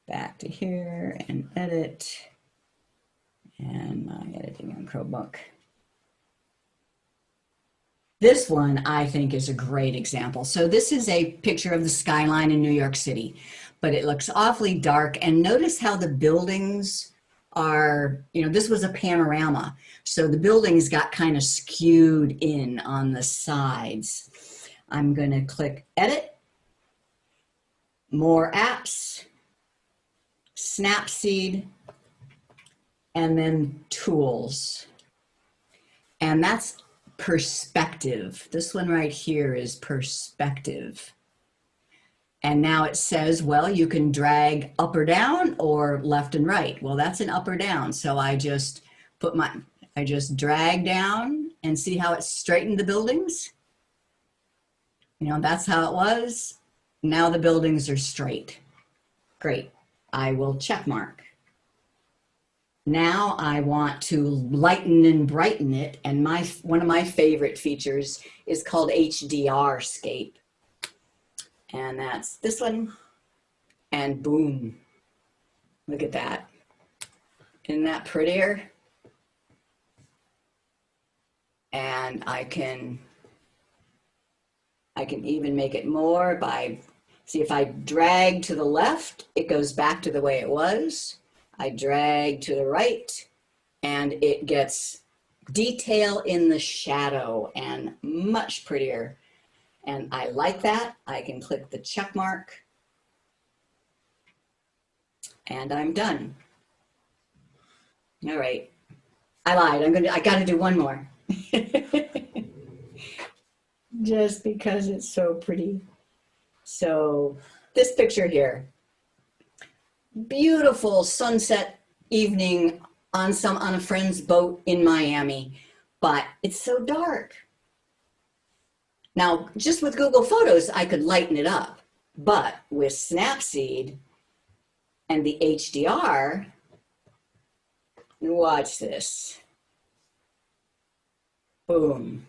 back to here and edit, and my editing on Chromebook. This one I think is a great example. So this is a picture of the skyline in New York City, but it looks awfully dark. And notice how the buildings are, this was a panorama. So the buildings got kind of skewed in on the sides. I'm going to click Edit, More Apps, Snapseed, and then Tools. And that's Perspective. This one right here is Perspective. And now it says, well, you can drag up or down or left and right. Well, that's an up or down. So I just drag down and see how it straightened the buildings. You know, that's how it was. Now the buildings are straight. Great. I will check mark. Now I want to lighten and brighten it. And one of my favorite features is called HDR scape. And that's this one. And boom. Look at that. Isn't that prettier? And I can even make it more by, see, if I drag to the left, it goes back to the way it was. I drag to the right and it gets detail in the shadow and much prettier. And I like that. I can click the check mark and I'm done. All right. I lied. I got to do one more. Just because it's so pretty. So this picture here, beautiful sunset evening on a friend's boat in Miami, but it's so dark. Now, just with Google Photos, I could lighten it up, but with Snapseed and the HDR, watch this. Boom.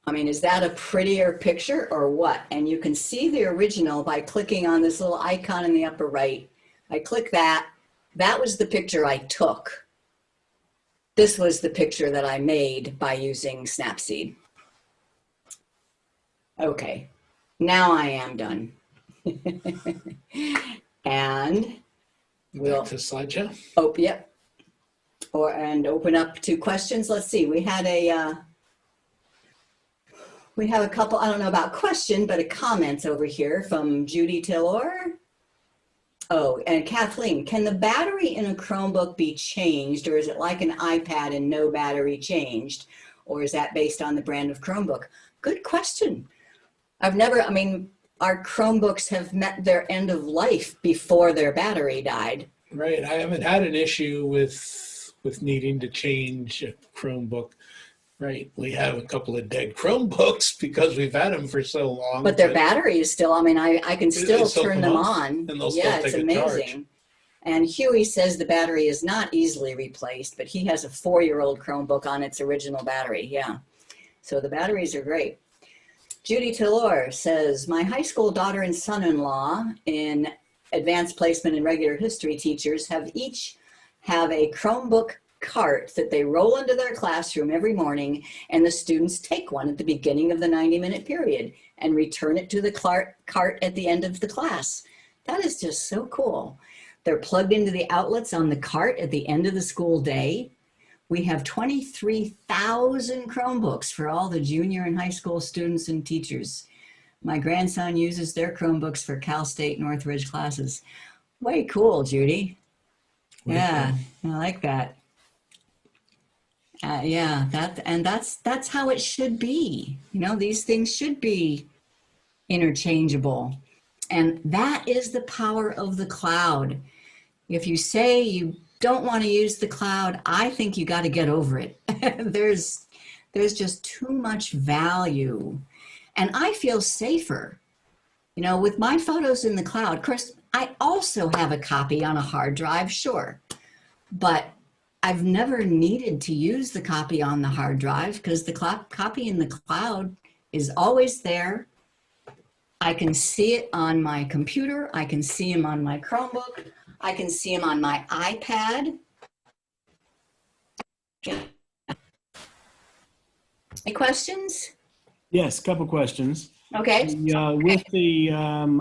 I mean, is that a prettier picture or what? And you can see the original by clicking on this little icon in the upper right. I click that. That was the picture I took. This was the picture that I made by using Snapseed. Okay, now I am done. And we'll Back to slideshow. oh, yep. And open up to questions. Let's see. We have a couple, I don't know about question, but a comments over here from Judy Taylor. Oh, and Kathleen, can the battery in a Chromebook be changed, or is it like an iPad and no battery changed? Or is that based on the brand of Chromebook? Good question. I mean, our Chromebooks have met their end of life before their battery died. Right. I haven't had an issue with needing to change a Chromebook. Right. We have a couple of dead Chromebooks because we've had them for so long. But their battery is still, I mean, I can still turn them on. And they'll still Yeah, it's take a amazing. charge. And Huey says the battery is not easily replaced, but he has a 4-year-old Chromebook on its original battery. Yeah. So the batteries are great. Judy Taylor says, my high school daughter and son-in-law in advanced placement and regular history teachers each have a Chromebook cart that they roll into their classroom every morning, and the students take one at the beginning of the 90-minute period and return it to the cart at the end of the class. That is just so cool. They're plugged into the outlets on the cart at the end of the school day. We have 23,000 Chromebooks for all the junior and high school students and teachers. My grandson uses their Chromebooks for Cal State Northridge classes. Way cool, Judy. Yeah, I like that. Yeah, that's how it should be. You know, these things should be interchangeable. And that is the power of the cloud. If you say you don't want to use the cloud, I think you got to get over it. There's just too much value. And I feel safer, you know, with my photos in the cloud. Of course, I also have a copy on a hard drive, sure, but I've never needed to use the copy on the hard drive because the copy in the cloud is always there. I can see it on my computer. I can see them on my Chromebook. I can see them on my iPad. Any questions? Yes, a couple questions. Okay. With an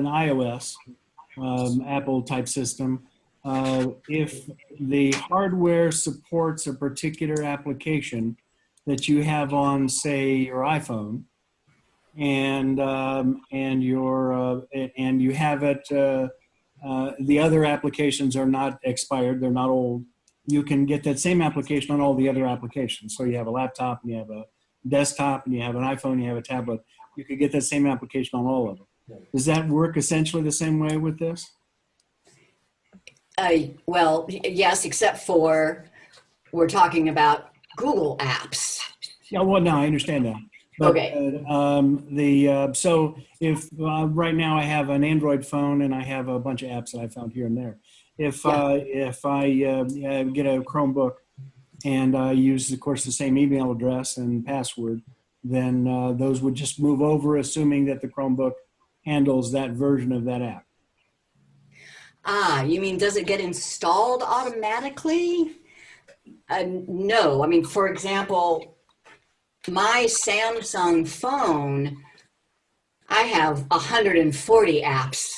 iOS Apple type system, if the hardware supports a particular application that you have on, say, your iPhone, and you have it, the other applications are not expired, they're not old, you can get that same application on all the other applications. So you have a laptop, and you have a desktop, and you have an iPhone, you have a tablet. you could get that same application on all of them. Does that work essentially the same way with this? Well, yes, except for we're talking about Google apps. Yeah, well, no, I understand that. But, Okay. so if right now I have an Android phone and I have a bunch of apps that I found here and there. If I get a Chromebook and I use, of course, the same email address and password, then those would just move over, assuming that the Chromebook handles that version of that app. Ah, you mean does it get installed automatically? No. I mean, for example, my Samsung phone, I have 140 apps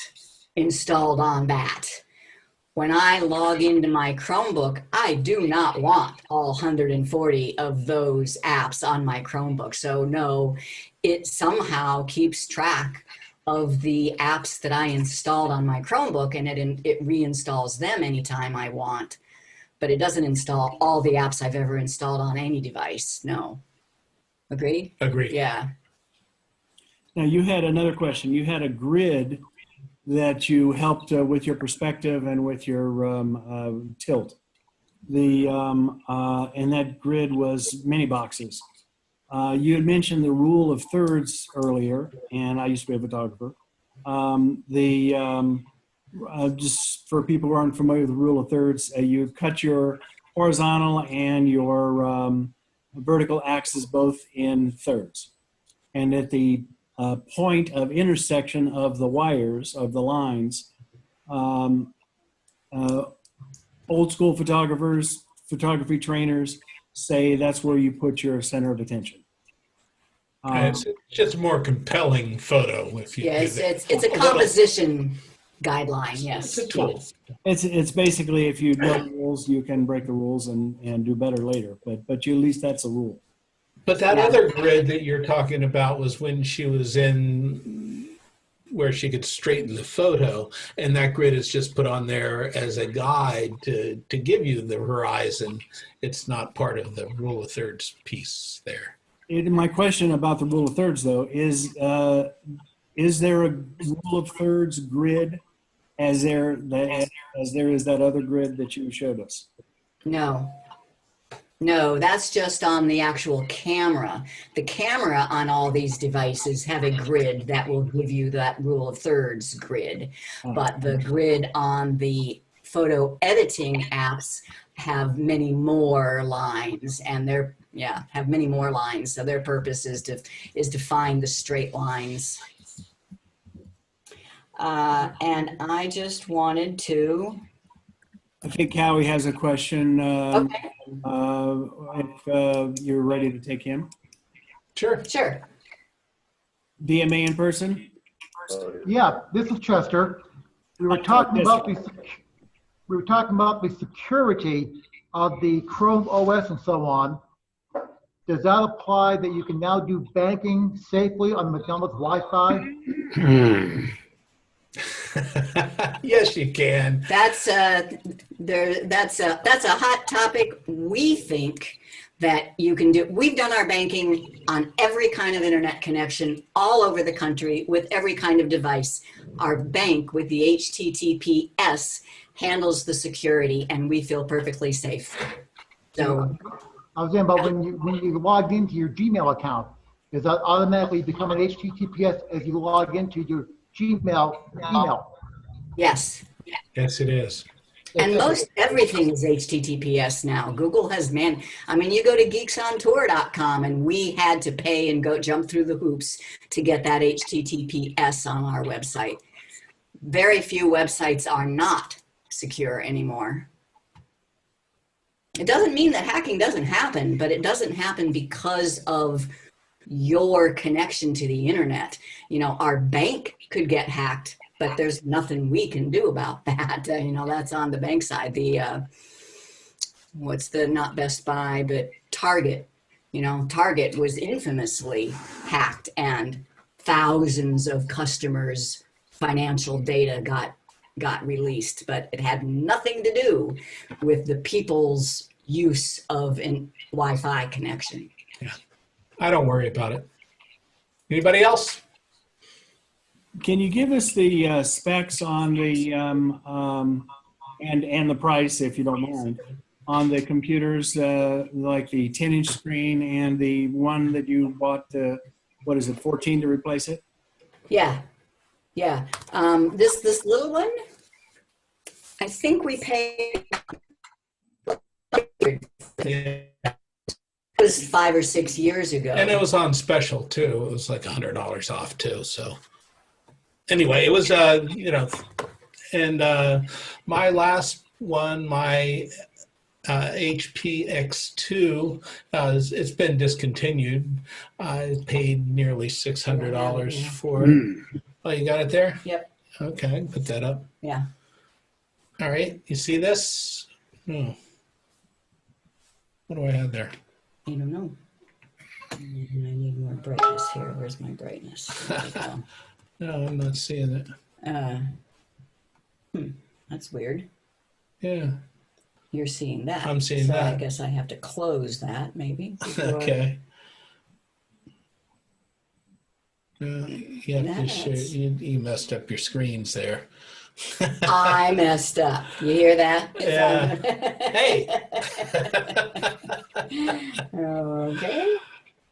installed on that. When I log into my Chromebook, I do not want all 140 of those apps on my Chromebook. So no, it somehow keeps track of the apps that I installed on my Chromebook, and it reinstalls them anytime I want. But it doesn't install all the apps I've ever installed on any device. No. Agreed? Agreed. Yeah. Now you had another question. You had a grid that you helped with your perspective and with your tilt. And that grid was many boxes. You had mentioned the rule of thirds earlier, and I used to be a photographer. Just for people who aren't familiar with the rule of thirds, you cut your horizontal and your vertical axis both in thirds. And at the point of intersection of the wires, of the lines, old school photographers, photography trainers say that's where you put your center of attention. It's just a more compelling photo if you Yeah, do that. it's a composition guideline, yes. It's a tool. It's basically, if you know the rules, you can break the rules and do better later. But you, at least that's a rule. But that Yeah. other grid that you're talking about was when she was in where she could straighten the photo, and that grid is just put on there as a guide to give you the horizon. It's not part of the rule of thirds piece there. My question about the rule of thirds, though, is there a rule of thirds grid as there is that other grid that you showed us? No, that's just on the actual camera. The camera on all these devices have a grid that will give you that rule of thirds grid. But the grid on the photo editing apps have many more lines, and have many more lines. So their purpose is to find the straight lines. And I just wanted to. I think Howie has a question. Okay. If you're ready to take him. Sure. Sure. DMA in person? Yeah, this is Chester. We were talking about the security of the Chrome OS and so on. Does that apply that you can now do banking safely on McDonald's Wi-Fi? Yes, you can. That's a hot topic. We think that you can do. We've done our banking on every kind of internet connection all over the country with every kind of device. Our bank with the HTTPS handles the security, and we feel perfectly safe. So I was saying about when you log into your Gmail account, does that automatically become an HTTPS as you log into your Gmail email? yes. Yes, it is. And most everything is HTTPS now. Google has you go to geeksontour.com and we had to pay and jump through the hoops to get that HTTPS on our website. Very few websites are not secure anymore. It doesn't mean that hacking doesn't happen, but it doesn't happen because of your connection to the internet. Our bank could get hacked, but there's nothing we can do about that. That's on the bank side. Not Best Buy, but Target. Target was infamously hacked, and thousands of customers' financial data got released, but it had nothing to do with the people's use of a Wi-Fi connection. Yeah, I don't worry about it. Anybody else? Can you give us the specs on the and the price, if you don't mind, on the computers, like the 10-inch screen and the one that you bought? What is it, 14 to replace it? Yeah, yeah. This little one, I think we paid. Yeah. It was 5 or 6 years ago. And it was on special too. It was like $100 off too. So anyway, it was, and my last one, my HP X2, it's been discontinued. I paid nearly $600 for it. Oh, you got it there? Yep. Okay, I can put that up. Yeah. All right, you see this? Oh. What do I have there? I don't know. I need more brightness here. Where's my brightness? There we go. No, I'm not seeing it. That's weird. Yeah. You're seeing that. I'm seeing so that. I guess I have to close that maybe. Okay. You have to share. You messed up your screens there. I messed up. You hear that? Yeah. Hey. Okay.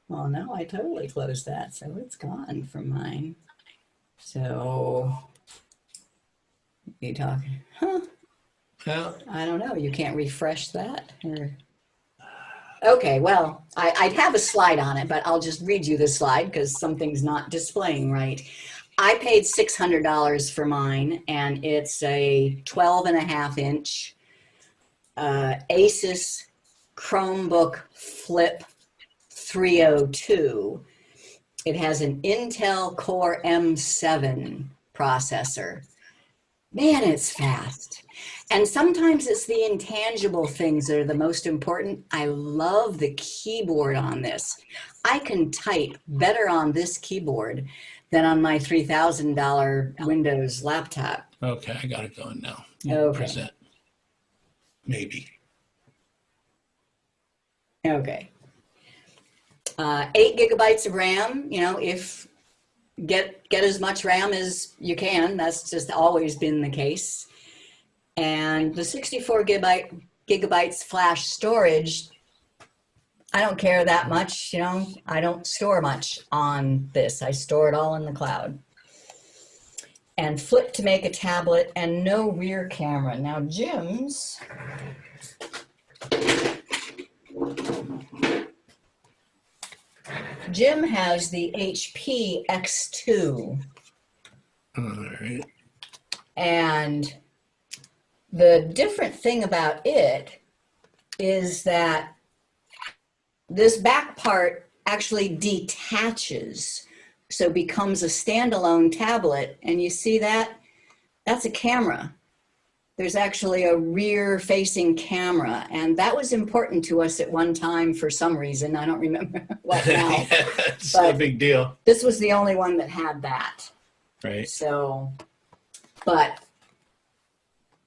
Well, no, I totally closed that, so it's gone from mine. So you talking? Huh? Well, I don't know. You can't refresh that, or okay. Well, I'd have a slide on it, but I'll just read you the slide because something's not displaying right. I paid $600 for mine, and it's a 12.5-inch Asus Chromebook Flip 302. It has an Intel Core M7 processor. Man, it's fast. And sometimes it's the intangible things that are the most important. I love the keyboard on this. I can type better on this keyboard than on my $3,000 Windows laptop. okay, I got it going now. You Okay. Present. Maybe. Okay. 8 gigabytes of RAM, if get as much RAM as you can. That's just always been the case. And the 64 gigabytes flash storage, I don't care that much, I don't store much on this. I store it all in the cloud. And flip to make a tablet and no rear camera. Now Jim's, Jim has the HP X2. All right. And the different thing about it is that this back part actually detaches, so becomes a standalone tablet. And you see that? That's a camera. There's actually a rear-facing camera, and that was important to us at one time for some reason. I don't remember what now. It's a big deal. This was the only one that had that. Right. So, but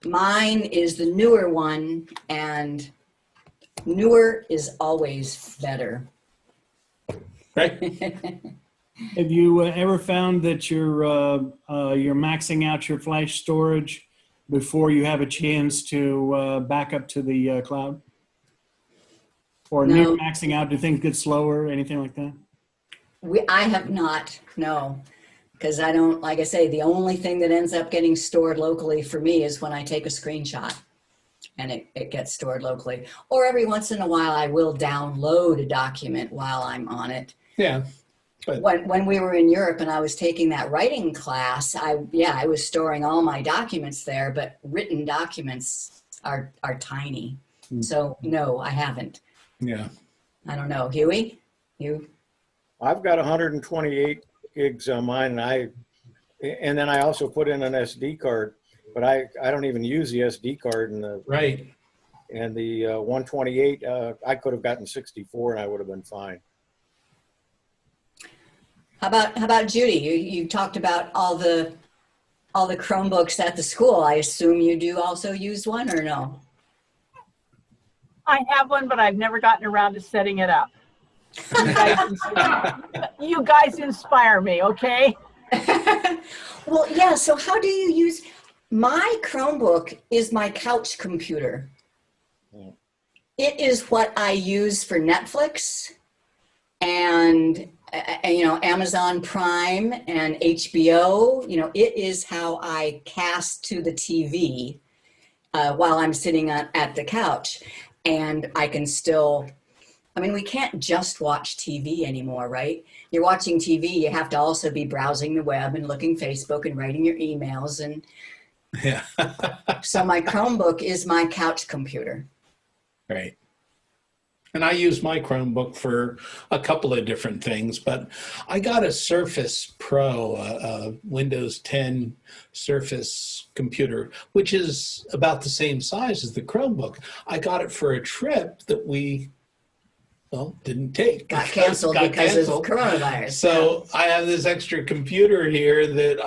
mine is the newer one, and newer is always better. Right. Have you ever found that you're maxing out your flash storage before you have a chance to back up to the cloud? Or No. near maxing out, do things get slower, anything like that? I have not, no, because I don't, like I say, the only thing that ends up getting stored locally for me is when I take a screenshot and it gets stored locally. Or every once in a while, I will download a document while I'm on it. Yeah. But When we were in Europe and I was taking that writing class, I was storing all my documents there, but written documents are tiny. So no, I haven't. yeah. I don't know. Huey, you? I've got 128 gigs on mine, and then I also put in an SD card, but I don't even use the SD card and the Right. 128. I could have gotten 64 and I would have been fine. How about Judy? You talked about all the Chromebooks at the school. I assume you do also use one, or no? I have one, but I've never gotten around to setting it up. You guys inspire me, okay? Well, yeah, so how do you use, my Chromebook is my couch computer. It is what I use for Netflix and Amazon Prime and HBO. It is how I cast to the TV while I'm sitting at the couch. And I can still, we can't just watch TV anymore, right? You're watching TV, you have to also be browsing the web and looking Facebook and writing your emails. And Yeah. so my Chromebook is my couch computer. Right. And I use my Chromebook for a couple of different things, but I got a Surface Pro, a Windows 10 Surface computer, which is about the same size as the Chromebook. I got it for a trip that we didn't take. Got canceled because of coronavirus. So I have this extra computer here that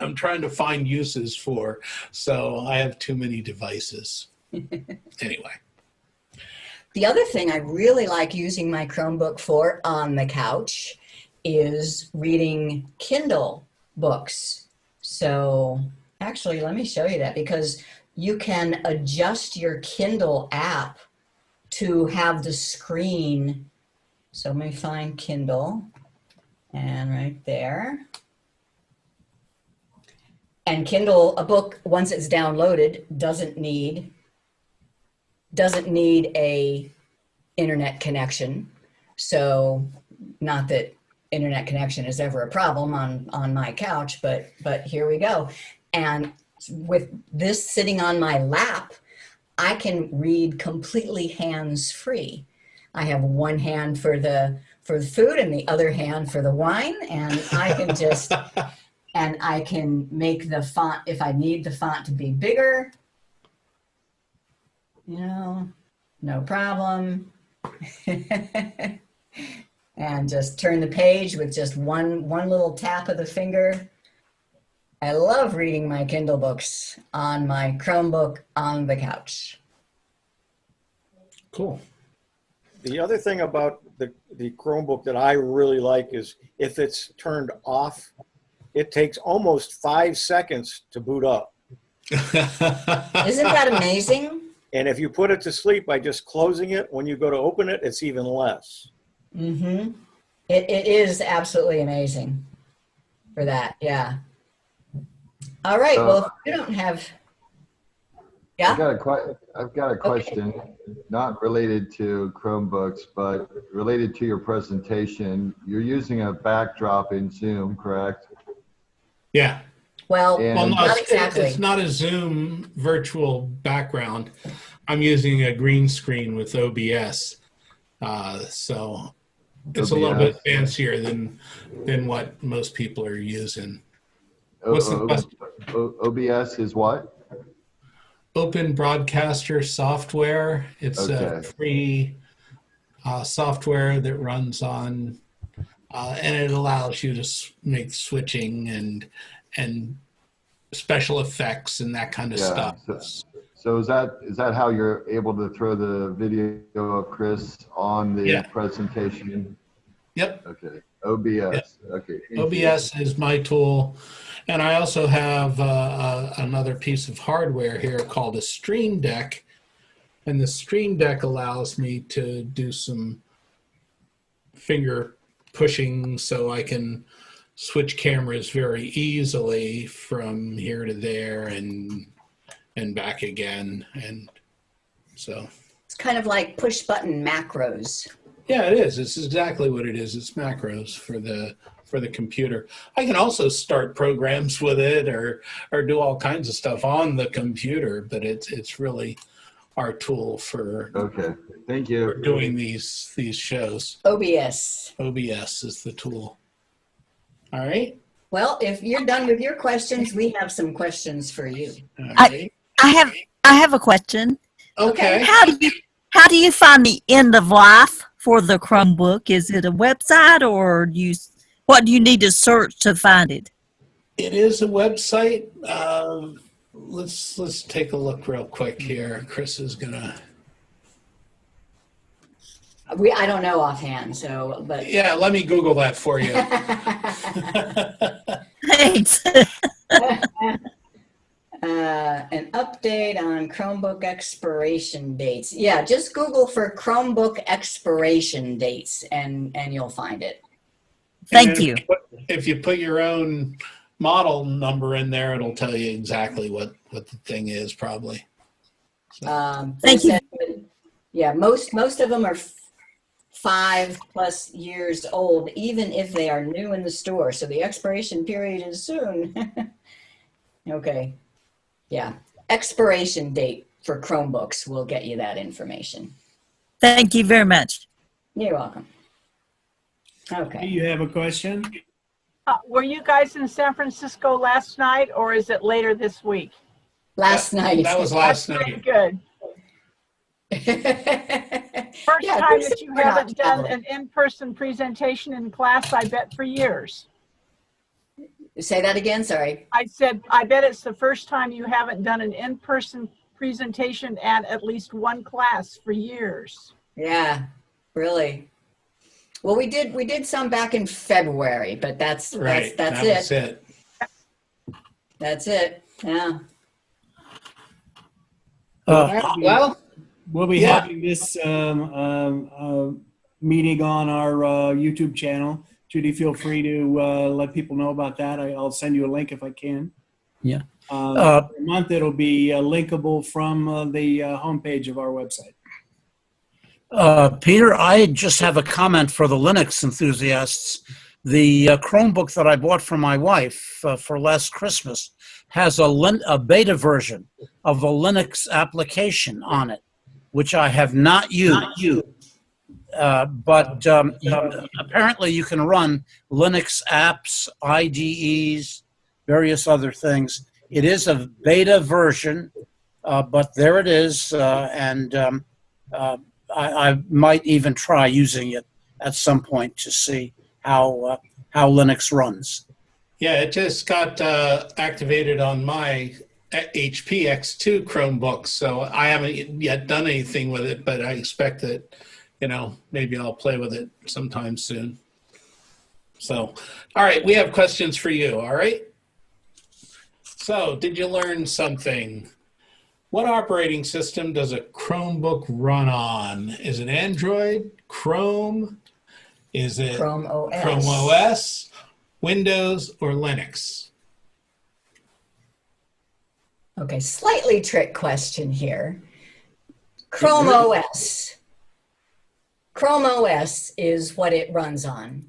I'm trying to find uses for. So I have too many devices. Anyway. The other thing I really like using my Chromebook for on the couch is reading Kindle books. So actually, let me show you that, because you can adjust your Kindle app to have the screen. So let me find Kindle, and right there. And Kindle, a book, once it's downloaded, doesn't need a internet connection. So not that internet connection is ever a problem on my couch, but here we go. And with this sitting on my lap, I can read completely hands-free. I have one hand for the food and the other hand for the wine, and I can just and I can make the font, if I need the font to be bigger, no problem. And just turn the page with just one little tap of the finger. I love reading my Kindle books on my Chromebook on the couch. Cool. The other thing about the Chromebook that I really like is if it's turned off, it takes almost 5 seconds to boot up. Isn't that amazing? And if you put it to sleep by just closing it, when you go to open it, it's even less. Mm-hmm. It is absolutely amazing for that, yeah. All right, well, if you don't have, yeah? I've got a question, not related to Chromebooks, but related to your presentation. You're using a backdrop in Zoom, correct? Yeah. Well, And- not exactly. It's not a Zoom virtual background. I'm using a green screen with OBS. So it's a little bit fancier than what most people are using. What's the question? OBS is what? Open Broadcaster software. It's a free software that runs on, and it allows you to make switching and special effects and that kind of stuff. So is that how you're able to throw the video of Chris on the presentation? Yep. Okay. OBS. Yep. Okay. OBS is my tool. And I also have another piece of hardware here called a Stream Deck. And the Stream Deck allows me to do some finger pushing so I can switch cameras very easily from here to there and back again. And so It's kind of like push button macros. yeah, it is. It's exactly what it is. It's macros for the computer. I can also start programs with it or do all kinds of stuff on the computer, but it's really our tool for Thank you. for doing these shows. OBS. OBS is the tool. All right. Well, if you're done with your questions, we have some questions for you. All right. I have a question. Okay. How do you find the end of life for the Chromebook? Is it a website, or what do you need to search to find it? It is a website. Let's take a look real quick here. Chris is gonna. I don't know offhand, so, but. Yeah, let me Google that for you. Thanks. An update on Chromebook expiration dates. Yeah, just Google for Chromebook expiration dates and you'll find it. Thank you. If you put your own model number in there, it'll tell you exactly what the thing is, probably. Thank you. Yeah, most of them are 5+ years old, even if they are new in the store. So the expiration period is soon. Okay. Yeah. Expiration date for Chromebooks will get you that information. Thank you very much. You're welcome. Do Okay. you have a question? Were you guys in San Francisco last night, or is it later this week? Last night. That was last night. Good. First Yeah, time this that is you not haven't done travel. an in-person presentation in class, I bet, for years. Say that again, sorry. I said, I bet it's the first time you haven't done an in-person presentation at least one class for years. Yeah, really. Well, we did some back in February, but that's Right. that's that was it. it. That's it. Yeah. Well, We'll be Yeah. having this meeting on our YouTube channel. Judy, feel free to let people know about that. I'll send you a link if I can. Yeah. For a month, it'll be linkable from the homepage of our website. Peter, I just have a comment for the Linux enthusiasts. The Chromebook that I bought for my wife for last Christmas has a beta version of a Linux application on it, which I have not used. But apparently you can run Linux apps, IDEs, various other things. It is a beta version, but there it is, and I might even try using it at some point to see how Linux runs. yeah, it just got activated on my HP X2 Chromebook, so I haven't yet done anything with it, but I expect that, maybe I'll play with it sometime soon. So, all right, we have questions for you, all right? So, did you learn something? What operating system does a Chromebook run on? Is it Android, Chrome? Is it Chrome OS. Chrome OS, Windows, or Linux? Okay, slightly trick question here. Chrome OS. Chrome OS is what it runs on,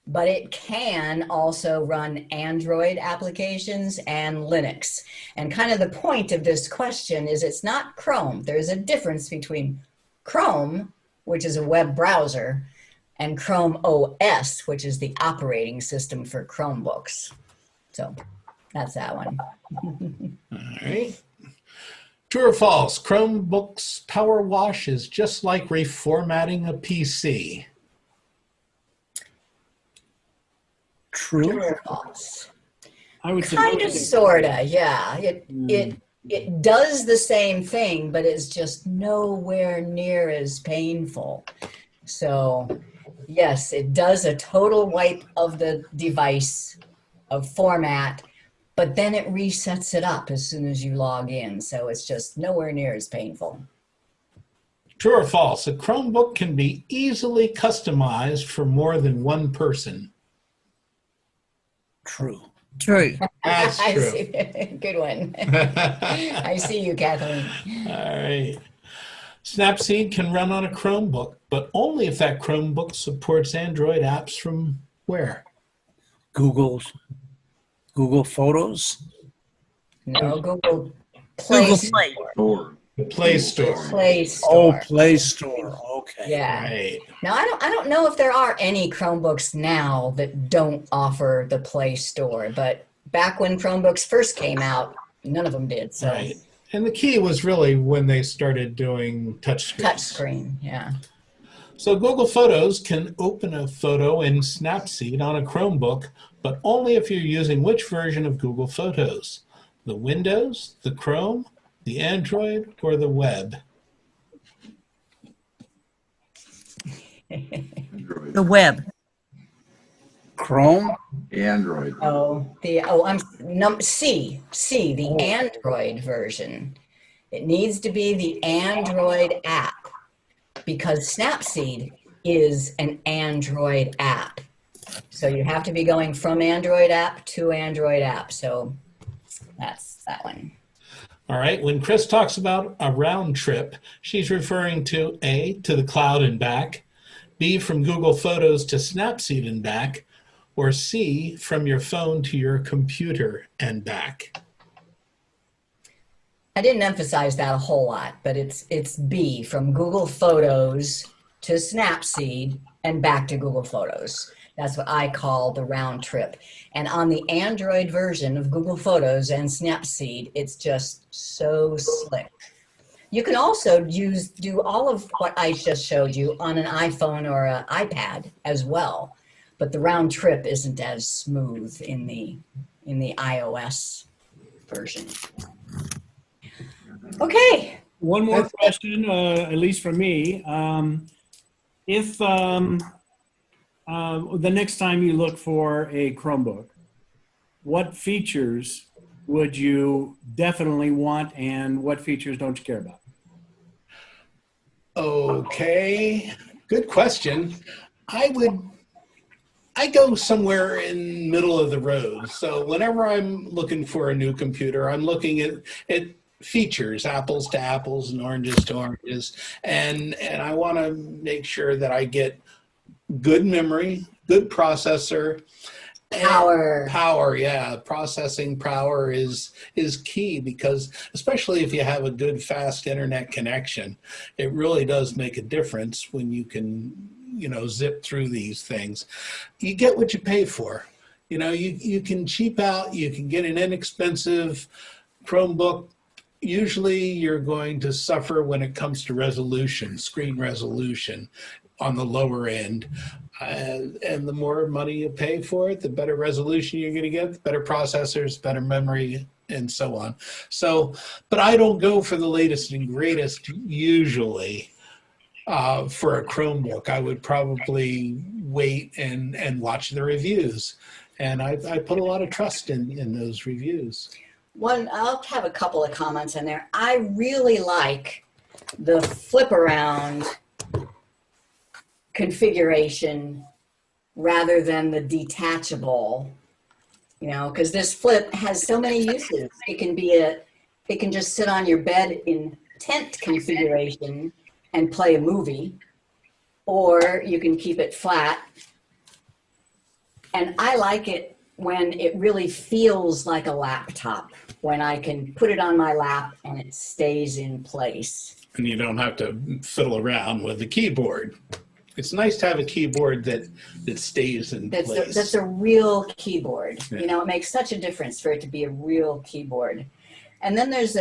but it can also run Android applications and Linux. And kind of the point of this question is it's not Chrome. There's a difference between Chrome, which is a web browser, and Chrome OS, which is the operating system for Chromebooks. So that's that one. All right. True or false? Chromebook's power wash is just like reformatting a PC. True. True or false? I would say Kind of, sorta, yeah. It does the same thing, but it's just nowhere near as painful. So, yes, it does a total wipe of the device, of format, but then it resets it up as soon as you log in. So it's just nowhere near as painful. True or false? A Chromebook can be easily customized for more than one person. True. True. That's I true. see. Good one. I see you, Kathleen. All right. Snapseed can run on a Chromebook, but only if that Chromebook supports Android apps from where? Google Photos. No, Google Play Google Store. Play. Or The Play Store. Play Oh, Store. Play Store. Okay. Yeah. Right. Now I don't know if there are any Chromebooks now that don't offer the Play Store, but back when Chromebooks first came out, none of them did. So Right. And the key was really when they started doing touchscreens. touchscreen, yeah. So Google Photos can open a photo in Snapseed on a Chromebook, but only if you're using which version of Google Photos? The Windows, the Chrome, the Android, or the web? Android. The web. Chrome? Android. C, the Android version. It needs to be the Android app because Snapseed is an Android app. So you have to be going from Android app to Android app. So that's that one. All right, when Chris talks about a round trip, she's referring to A, to the cloud and back, B, from Google Photos to Snapseed and back, or C, from your phone to your computer and back. I didn't emphasize that a whole lot, but it's B, from Google Photos to Snapseed and back to Google Photos. That's what I call the round trip. And on the Android version of Google Photos and Snapseed, it's just so slick. You can also do all of what I just showed you on an iPhone or an iPad as well. But the round trip isn't as smooth in the iOS version. Okay. One more question, at least for me. If the next time you look for a Chromebook, what features would you definitely want and what features don't you care about? Okay, good question. I go somewhere in middle of the road. So whenever I'm looking for a new computer, I'm looking at features, apples to apples and oranges to oranges. And I want to make sure that I get good memory, good processor. Power, yeah. Processing power is key because especially if you have a good fast internet connection, it really does make a difference when you can, zip through these things. You get what you pay for. You can cheap out, you can get an inexpensive Chromebook. Usually you're going to suffer when it comes to resolution, screen resolution on the lower end. And the more money you pay for it, the better resolution you're going to get, the better processors, better memory, and so on. So, but I don't go for the latest and greatest usually for a Chromebook. I would probably wait and watch the reviews. And I put a lot of trust in those reviews. I'll have a couple of comments in there. I really like the flip around configuration rather than the detachable, because this flip has so many uses. It can just sit on your bed in tent configuration and play a movie, or you can keep it flat. And I like it when it really feels like a laptop, when I can put it on my lap and it stays in place. And you don't have to fiddle around with the keyboard. It's nice to have a keyboard that stays in place. That's a real keyboard. Yeah. It makes such a difference for it to be a real keyboard. And then there's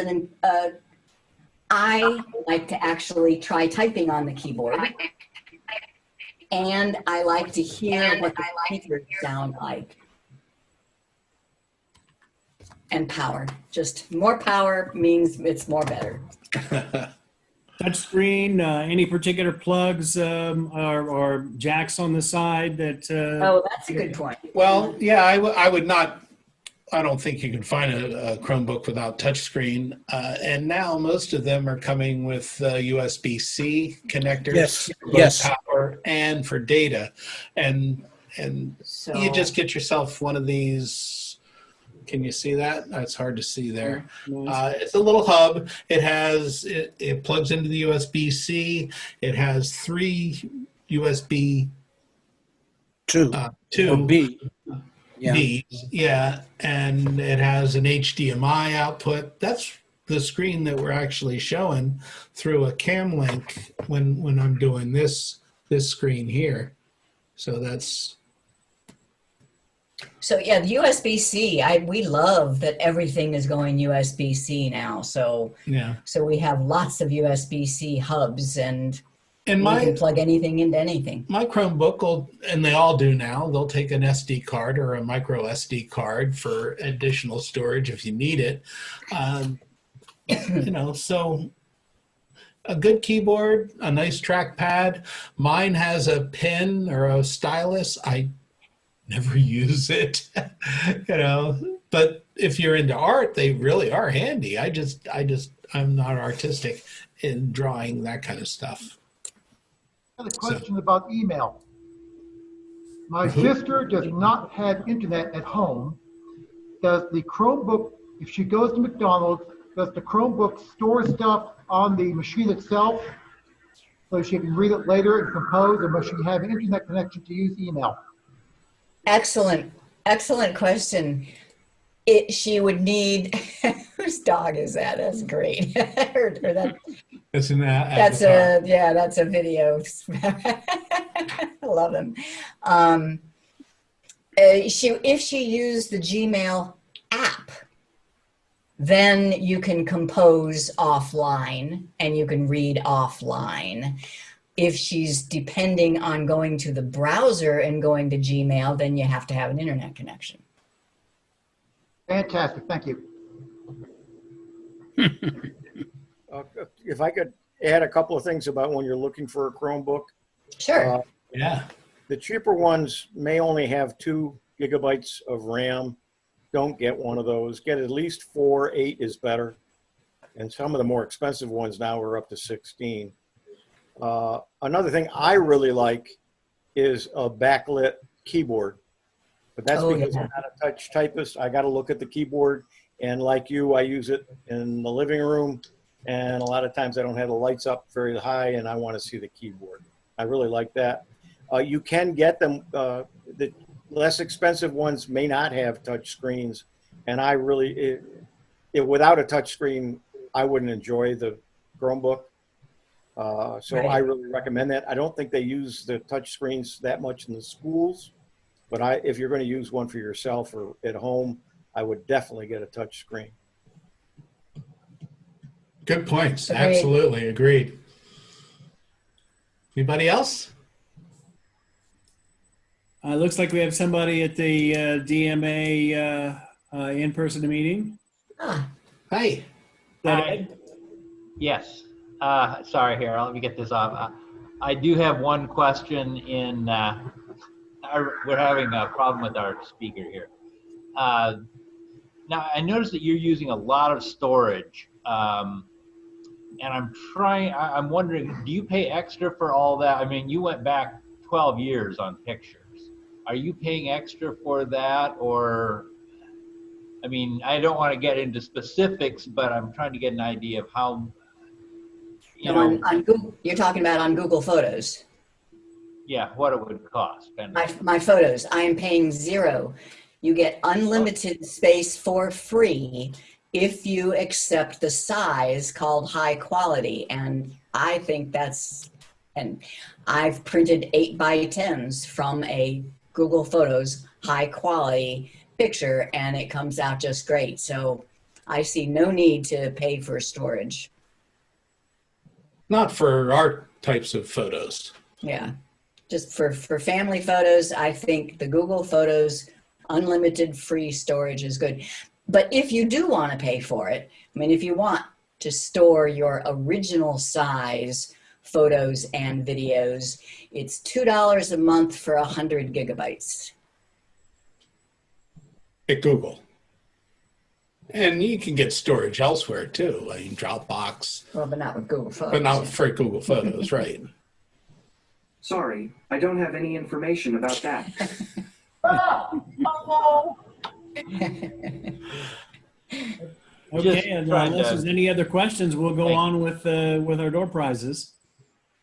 I like to actually try typing on the keyboard. And I like to hear what the speakers sound like. And power. Just more power means it's more better. Touch screen, any particular plugs or jacks on the side that? Oh, that's a good point. Well, yeah, I would not. I don't think you can find a Chromebook without touchscreen. And now most of them are coming with USB-C connectors for both power and for data. And so you just get yourself one of these. Can you see that? It's hard to see there. It's a little hub. It plugs into the USB-C. It has 3 USB 2 B. B's, yeah, and it has an HDMI output. That's the screen that we're actually showing through a cam link when I'm doing this screen here. So that's. So yeah, the USB-C, we love that everything is going USB-C now. So yeah. So we have lots of USB-C hubs and you can plug anything into anything. My Chromebook and they all do now, they'll take an SD card or a micro SD card for additional storage if you need it. So a good keyboard, a nice trackpad. Mine has a pen or a stylus. I never use it, you know. But if you're into art, they really are handy. I'm not artistic in drawing that kind of stuff. I have a question about email. My sister does not have internet at home. Does the Chromebook, if she goes to McDonald's, does the Chromebook store stuff on the machine itself so she can read it later and compose, or must she have an internet connection to use email? Excellent question. She would need, whose dog is that? That's great. Or that, That's an that's avatar. that's a video. I love him. If she used the Gmail app, then you can compose offline and you can read offline. If she's depending on going to the browser and going to Gmail, then you have to have an internet connection. Fantastic, thank you. If I could add a couple of things about when you're looking for a Chromebook. Sure. Yeah. The cheaper ones may only have 2 gigabytes of RAM. Don't get one of those. Get at least 4, 8 is better. And some of the more expensive ones now are up to 16. Another thing I really like is a backlit keyboard. But that's because I'm not a touch typist. I got to look at the keyboard. And like you, I use it in the living room. And a lot of times I don't have the lights up very high and I want to see the keyboard. I really like that. You can get them, the less expensive ones may not have touch screens. And I really, without a touch screen, I wouldn't enjoy the Chromebook. So I really recommend that. I don't think they use the touch screens that much in the schools, but if you're going to use one for yourself or at home, I would definitely get a touch screen. Good points. Agreed. Absolutely agreed. Anybody else? Looks like we have somebody at the DMA in-person meeting. Hi. Is that Ed? Yes. Sorry, here. Let me get this off. I do have one question in. We're having a problem with our speaker here. Now, I noticed that you're using a lot of storage. And I'm wondering, do you pay extra for all that? I mean, you went back 12 years on pictures. Are you paying extra for that? Or, I mean, I don't want to get into specifics, but I'm trying to get an idea of how, you know. On Google, you're talking about on Google Photos. Yeah, what it would cost. My photos, I am paying $0. You get unlimited space for free if you accept the size called high quality. And I think and I've printed 8x10s from a Google Photos high quality picture and it comes out just great. So I see no need to pay for storage. Not for our types of photos. Yeah, just for family photos, I think the Google Photos unlimited free storage is good. But if you do want to pay for it, I mean, if you want to store your original size photos and videos, it's $2 a month for 100 gigabytes. At Google. And you can get storage elsewhere too, like Dropbox. Well, but not with Google Photos. But not for Google Photos, right? Sorry, I don't have any information about that. Okay, and unless there's any other questions, we'll go on with our door prizes.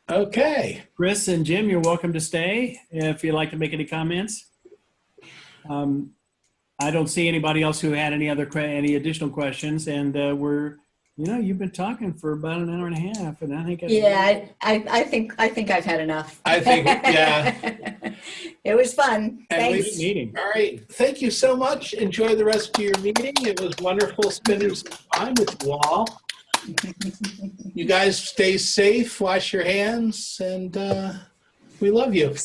Okay. Chris and Jim, you're welcome to stay if you'd like to make any comments. I don't see anybody else who had any additional questions, and you've been talking for about an hour and a half, and I think I think I've had enough. I think, yeah. It was fun. And Thanks. meeting. All right. Thank you so much. Enjoy the rest of your meeting. It was wonderful spending some time with you all. You guys stay safe, wash your hands, and we love you.